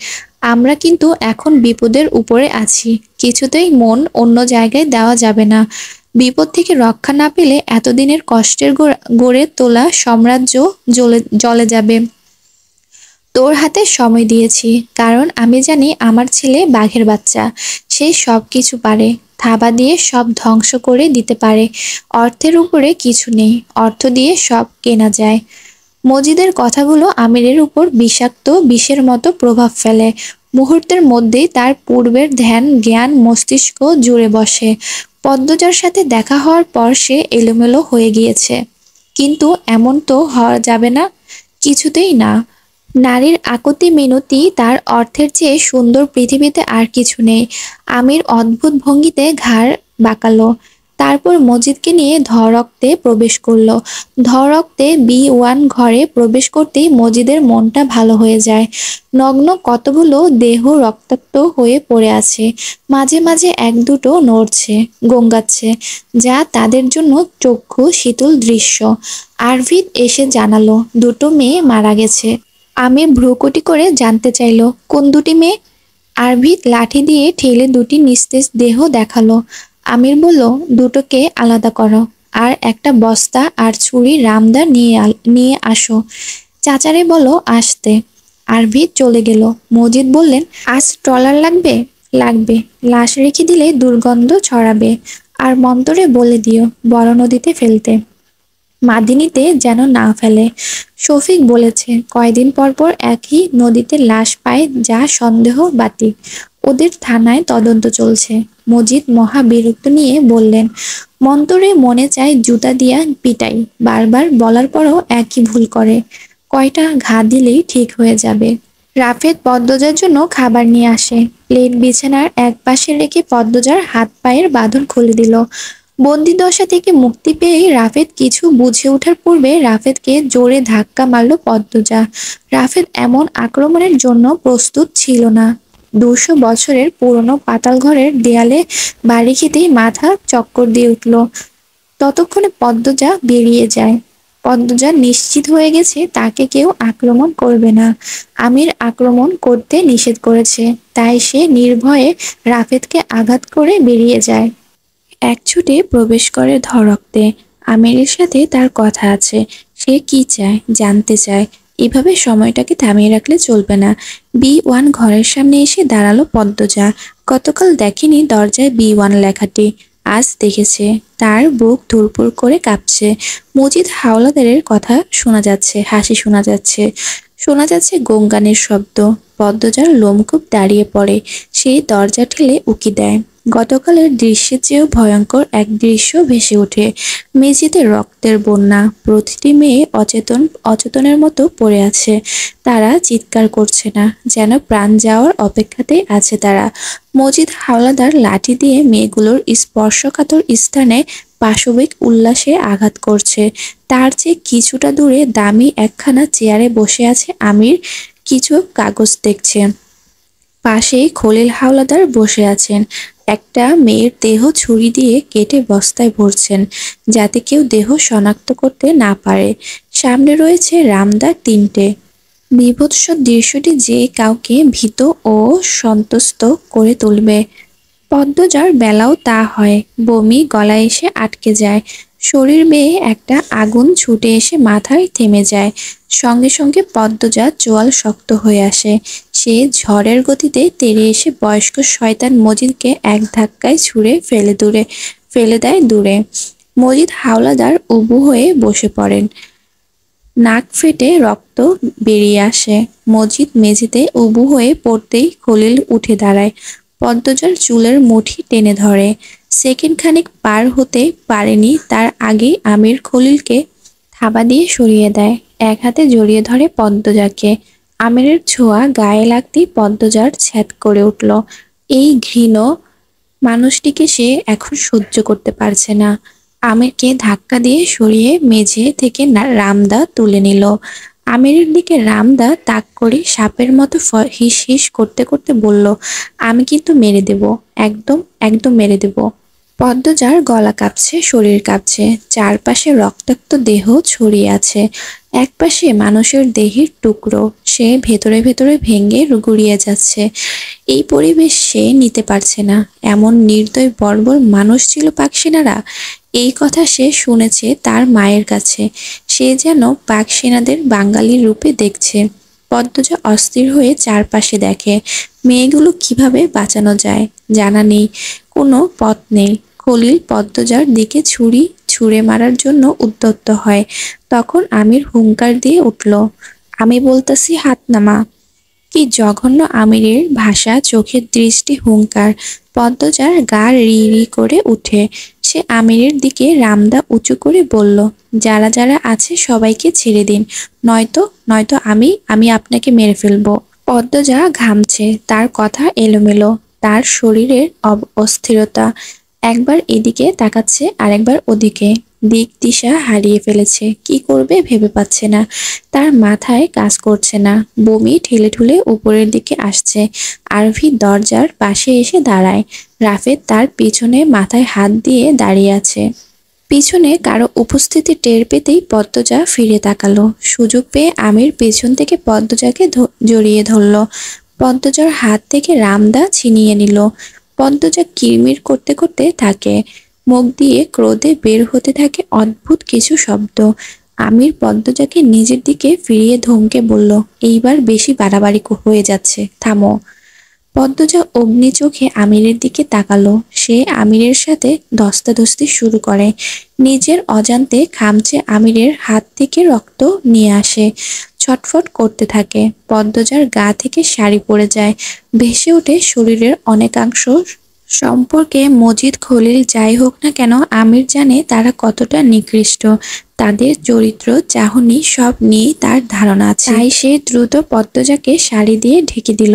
আমরা কিন্তু এখন বিপদের উপরে আছি। কিছুতেই মন অন্য জায়গায় দেওয়া যাবে না। বিপদ থেকে রক্ষা না পেলে এতদিনের কষ্টের গড়ে তোলা সাম্রাজ্য জ্বলে যাবে। তোর হাতে সময় দিয়েছি, কারণ আমি জানি আমার ছেলে বাঘের বাচ্চা। সে সব কিছু পারে, থাবা দিয়ে সব ধ্বংস করে দিতে পারে। অর্থের উপরে কিছু নেই, অর্থ দিয়ে সব কেনা যায়। মজিদের কথাগুলো আমিরের উপর বিষাক্ত বিষের মতো প্রভাব ফেলে। মুহূর্তের মধ্যেই তার পূর্বের ধ্যান জ্ঞান মস্তিষ্ক জুড়ে বসে। পদ্মজার সাথে দেখা হওয়ার পর সে এলোমেলো হয়ে গিয়েছে। কিন্তু এমন তো হওয়া যাবে না, কিছুতেই না। নারীর আকুতি মিনতি, তার অর্থের চেয়ে সুন্দর পৃথিবীতে আর কিছু নেই। আমির অদ্ভুত ভঙ্গিতে ঘাড় বাঁকালো। তারপর মজিদকে নিয়ে ধরক্তে প্রবেশ করলো। ধরক্তে B1 ঘরে প্রবেশ করতেই মজিদের মনটা ভালো হয়ে যায়। নগ্ন কতগুলো দেহ রক্তাক্ত হয়ে পড়ে আছে, মাঝে মাঝে এক দুটো নড়ছে, গঙ্গাচ্ছে, যা তাদের জন্য চক্ষু শীতল দৃশ্য। আরভিদ এসে জানালো দুটো মেয়ে মারা গেছে। আমি ভ্রুকুটি করে জানতে চাইলো কোন দুটি মেয়ে। আরভিদ লাঠি দিয়ে ঠেলে দুটি নিস্তেজ দেহ দেখালো। আমির বলল, দুটোকে আলাদা করো, আর একটা বস্তা আর ছুরি রামদা নিয়ে আসো। চাচারে বলো আসতে। আরভিদ চলে গেল। মজিদ বললেন, আজ ট্রলার লাগবে? লাগবে। লাশ রেখে দিলে দুর্গন্ধ ছড়াবে। আর মন্তরে বলে দিও বড় নদীতে ফেলতে, মাদিনীতে যেন না ফেলে। শফিক বলেছে কয়দিন পর পর একই নদীতে লাশ পায়, যা সন্দেহ বাতিক। ওদের থানায় তদন্ত চলছে। মজিদ মহা বিরক্ত নিয়ে বললেন, মন্তরে মনে চায় জুতা দিয়া পিটাই, বারবার বলার পরও একই ভুল করে। কয়টা ঘা দিলেই ঠিক হয়ে যাবে। রাফেদ পদ্মজার জন্য খাবার নিয়ে আসে। প্লেট বিছানার এক পাশে রেখে পদ্মজার হাত পায়ের বাঁধন খুলে দিল। বন্দি দশা থেকে মুক্তি পেয়ে রাফেদ কিছু বুঝে ওঠার পূর্বে রাফেদকে জোরে ধাক্কা মারল পদ্মজা। রাফেদ এমন আক্রমণের জন্য প্রস্তুত ছিল না। 200 বছরের পুরনো পাতাল ঘরের দেয়ালে বাড়ি খেতেই মাথা চক্কর দিয়ে উঠল। ততক্ষণে পদ্মজা বেরিয়ে যায়। পদ্মজা নিশ্চিত হয়ে গেছে তাকে কেউ আক্রমণ করবে না। আমির আক্রমণ করতে নিষেধ করেছে, তাই সে নির্ভয়ে রাফেদকে আঘাত করে বেরিয়ে যায়। এক ছুটে প্রবেশ করে ধরক্তে। আমিরের সাথে তার কথা আছে। সে কি চায় জানতে চায়। এভাবে সময়টাকে থামিয়ে রাখলে চলবে না। B1 ঘরের সামনে এসে দাঁড়ালো পদ্মজা। গতকাল দেখেনি দরজায় B1 লেখাটি, আজ দেখেছে। তার বুক ধুরপুর করে কাঁপছে। মজিদ হাওলাদারের কথা শোনা যাচ্ছে, হাসি শোনা যাচ্ছে, শোনা যাচ্ছে গঙ্গানের শব্দ। পদ্মজার লোমকূপ দাঁড়িয়ে পড়ে। সে দরজা ঠেলে উকি দেয়। গতকালের দৃশ্যের চেয়েও ভয়ঙ্কর এক দৃশ্য ভেসে ওঠে। মেঝেতে রক্তের বন্যা। প্রতিটি মেয়ে অচেতনের মতো পড়ে আছে। তারা চিৎকার করছে না, যেন প্রাণ যাওয়ার অপেক্ষাতেই আছে তারা। মজিদ হাওলাদার লাঠি দিয়ে মেয়েগুলোর স্পর্শকাতর স্থানে পাশবিক উল্লাসে আঘাত করছে। তার চেয়ে কিছুটা দূরে দামি একখানা চেয়ারে বসে আছে আমির, কিছু কাগজ দেখছে। পাশেই খলিল হাওলাদার বসে আছেন। একটা মেয়ের দেহ ছুরি দিয়ে কেটে বস্তায় ভরছেন, যাতে কেউ দেহ শনাক্ত করতে না পারে। সামনে রয়েছে রামদা 3টে। বীভৎস দৃশ্যটি যে কাউকে ভীত ও সন্ত্রস্ত করে তুলবে। পদ্মজার বেলাও তা হয়। বমি গলায় এসে আটকে যায়। শরীর বেয়ে একটা আগুন ছুটে এসে মাথায় থেমে যায়। সঙ্গে সঙ্গে পদ্মজা চোয়াল শক্ত হয়ে আসে। সে ঝড়ের গতিতে তেড়ে এসে বয়স্ক শয়তান মজিদকে এক ধাক্কায় ছুঁড়ে ফেলে দেয় দূরে। মজিদ হাওলাদার উবু হয়ে বসে পড়েন। নাক ফেটে রক্ত বেরিয়ে আসে। মজিদ মেঝেতে উবু হয়ে পড়তেই খলিল উঠে দাঁড়ায়। পদ্মজার চুলের মুঠি টেনে ধরে। সেকেন্ড খানিক পার হতে পারেনি তার আগেই আমির খলিলকে থাবা দিয়ে সরিয়ে দেয়। এক হাতে জড়িয়ে ধরে পদ্মজাকে। আমিরের ছোঁয়া গায়ে লাগতেই পদ্মজার ছ্যাদ করে উঠল। এই ঘৃণ মানুষটিকে সে এখন সহ্য করতে পারছে না। আমিরকে ধাক্কা দিয়ে সরিয়ে মেঝে থেকে রামদা তুলে নিল। আমিরের দিকে রামদা তাক করে সাপের মতো হিস হিস করতে করতে বলল, আমি কিন্তু মেরে দেব, একদম একদম মেরে দেব। পদ্মজার গলা কাঁপছে, শরীর কাঁপছে। চারপাশে রক্তাক্ত দেহ ছড়িয়ে আছে। একপাশে মানুষের দেহের টুকরো। সে ভেতরে ভেতরে ভেঙে গুড়িয়ে যাচ্ছে। এই পরিবেশ সে নিতে পারছে না। এমন নির্দয় বর্বর মানুষ ছিল পাকসেনারা। এই কথা সে শুনেছে তার মায়ের কাছে। সে যেন পাকসেনাদের বাঙালির রূপে দেখছে। পদ্মজা অস্থির হয়ে চারপাশে দেখে। মেয়েগুলো কিভাবে বাঁচানো যায় জানা নেই, কোনো পথ নেই। খলিল পদ্মজার দিকে ছুরি ছুঁড়ে মারার জন্য উদ্যত হয়। তখন আমির হুঙ্কার দিয়ে উঠল, আমি বলতাছি হাত নামা। কি জঘন্য আমিরের ভাষা, চোখের দৃষ্টি, হুঙ্কার। পদ্মজার গা রি রি করে উঠে। সে আমিরের দিকে রামদা উঁচু করে বলল, যারা যারা আছে সবাইকে ছেড়ে দিন, নয়তো নয়তো আমি আপনাকে মেরে ফেলবো। পদ্মজা ঘামছে, তার কথা এলোমেলো, তার শরীরের অস্থিরতা। একবার এদিকে তাকাচ্ছে আর একবার ওদিকে। দিক দিশা হারিয়ে ফেলেছে, কি করবে ভেবে পাচ্ছে না। তার মাথায় কাজ করছে না। বমি ঠেলে ঠুলে উপরের দিকে আসছে। আরভি দরজার পাশে এসে দাঁড়ায়। রাফেদ তার পিছনে মাথায় হাত দিয়ে দাঁড়িয়ে আছে। পিছনে কারো উপস্থিতি টের পেতেই পদ্মজা ফিরে তাকালো। সুযোগ পেয়ে আমির পেছন থেকে পদ্মজাকে জড়িয়ে ধরল। পদ্মজার হাত থেকে রামদা ছিনিয়ে নিল। পদ্মজা কিরমির করতে করতে থাকে। মুখ দিয়ে ক্রোধে বের হতে থাকে অদ্ভুত কিছু শব্দ। আমির পদ্মজাকে নিজের দিকে ফিরিয়ে ধমকে বলল, এইবার বেশি বাড়াবাড়ি হয়ে যাচ্ছে, থামো। পদ্মজা অগ্নি চোখে আমিরের দিকে তাকালো। সে আমিরের সাথে ধস্তাধস্তি শুরু করে। নিজের অজান্তে খামচে আমিরের হাত থেকে রক্ত নিয়ে আসে। ছটফট করতে থাকে। পদ্মজার গা থেকে শাড়ি পড়ে যায়। ভেসে ওঠে শরীরের অনেকাংশ। সম্পর্কে মজিদ খলিল যাই হোক না কেন, আমির জানে তারা কতটা নিকৃষ্ট। তাদের চরিত্র, চাহনি সব নিয়ে তার ধারণা আছে। তাই সে দ্রুত পদ্মজাকে শাড়ি দিয়ে ঢেকে দিল।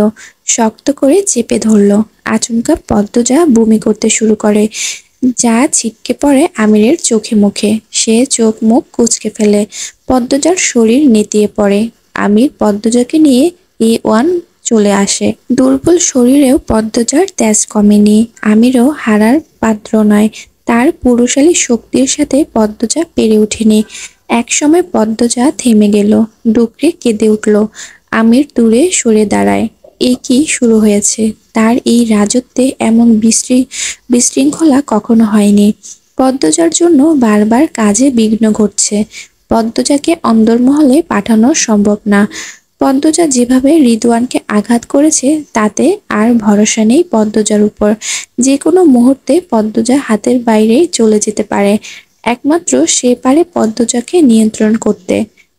শক্ত করে চেপে ধরল। আচমকা পদ্মজা বমি করতে শুরু করে। যা ছিটকে পড়ে আমিরের চোখে মুখে। সে চোখ মুখ কুঁচকে ফেলে। পদ্মজার শরীর নেতিয়ে পড়ে। আমির পদ্মজাকে নিয়ে A1 চলে আসে। দুর্বল শরীরেও পদ্মজার তেজ কমেনি। আমিরও হারার পাত্র নয়। তার পুরুষালী শক্তির সাথে পদ্মজা পেরে ওঠেনি। একসময় পদ্মজা থেমে গেল। ডুকরে কেঁদে উঠল। আমির দূরে সরে দাঁড়ায়। এ কি শুরু হয়েছে? তার এই রাজত্বে এমন বিশৃঙ্খলা কখনো হয়নি। পদ্মজার জন্য বারবার কাজে বিঘ্ন ঘটছে। পদ্মজাকে অন্দরমহলে পাঠানো সম্ভব না। পদ্মজা যেভাবে রিদওয়ানকে আঘাত করেছে, তাতে আর ভরসা নেই পদ্মজার উপর। যে কোনো মুহূর্তে পদ্মজা হাতের বাইরে চলে যেতে পারে। একমাত্র সে পারে পদ্মজাকে নিয়ন্ত্রণ করতে।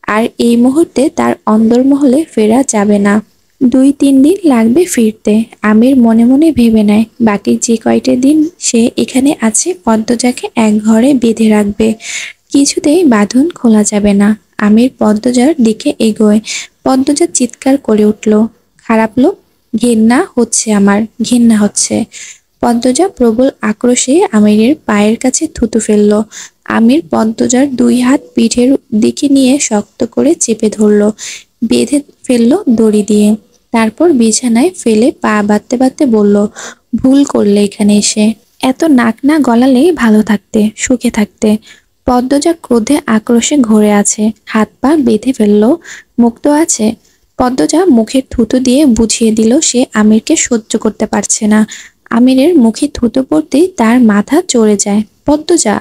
আর এই মুহূর্তে তার অন্দরমহলে ফেরা যাবে না। 2-3 দিন লাগবে ফিরতে। আমির মনে মনে ভেবে নেয়, বাকি যে কয়টা দিন সে এখানে আছে পদ্মজাকে এক ঘরে বেঁধে রাখবে। কিছুতেই বাঁধন খোলা যাবে না। আমির পদ্মজার দিকে এগোয়। পদ্মজা চিৎকার করে উঠল, খারাপ লোক, ঘেন্না হচ্ছে আমার, ঘেন্না হচ্ছে। পদ্মজা প্রবল আক্রোশে আমিরের পায়ের কাছে থুতু ফেলল। আমির পদ্মজার 2 হাত পিঠের দিকে নিয়ে শক্ত করে চেপে ধরল। বেঁধে ফেলল দড়ি দিয়ে। তারপর বিছানায় ফেলে পা বাঁধতে বাঁধতে বলল, ভুল করলে এখানে এসে। এত নাক না গলালেই ভালো থাকতে, সুখে থাকতে। পদ্মজা ক্রোধে আক্রোশে ঘরে আছে। হাত পা বেঁধে ফেলল। মুক্ত আছে। পদ্মজা মুখে থুতু দিয়ে বুঝিয়ে দিল সে আমিরকে সহ্য করতে পারছে না। আমিরের মুখে থুতু পড়তেই তার মাথা চড়ে যায়। পদ্মজা,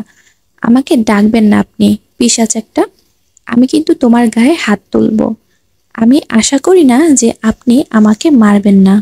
আমাকে ডাকবেন না আপনি, পিশাচ একটা। আমি কিন্তু তোমার গায়ে হাত তুলব। আমি আশা করি না যে আপনি আমাকে মারবেন না।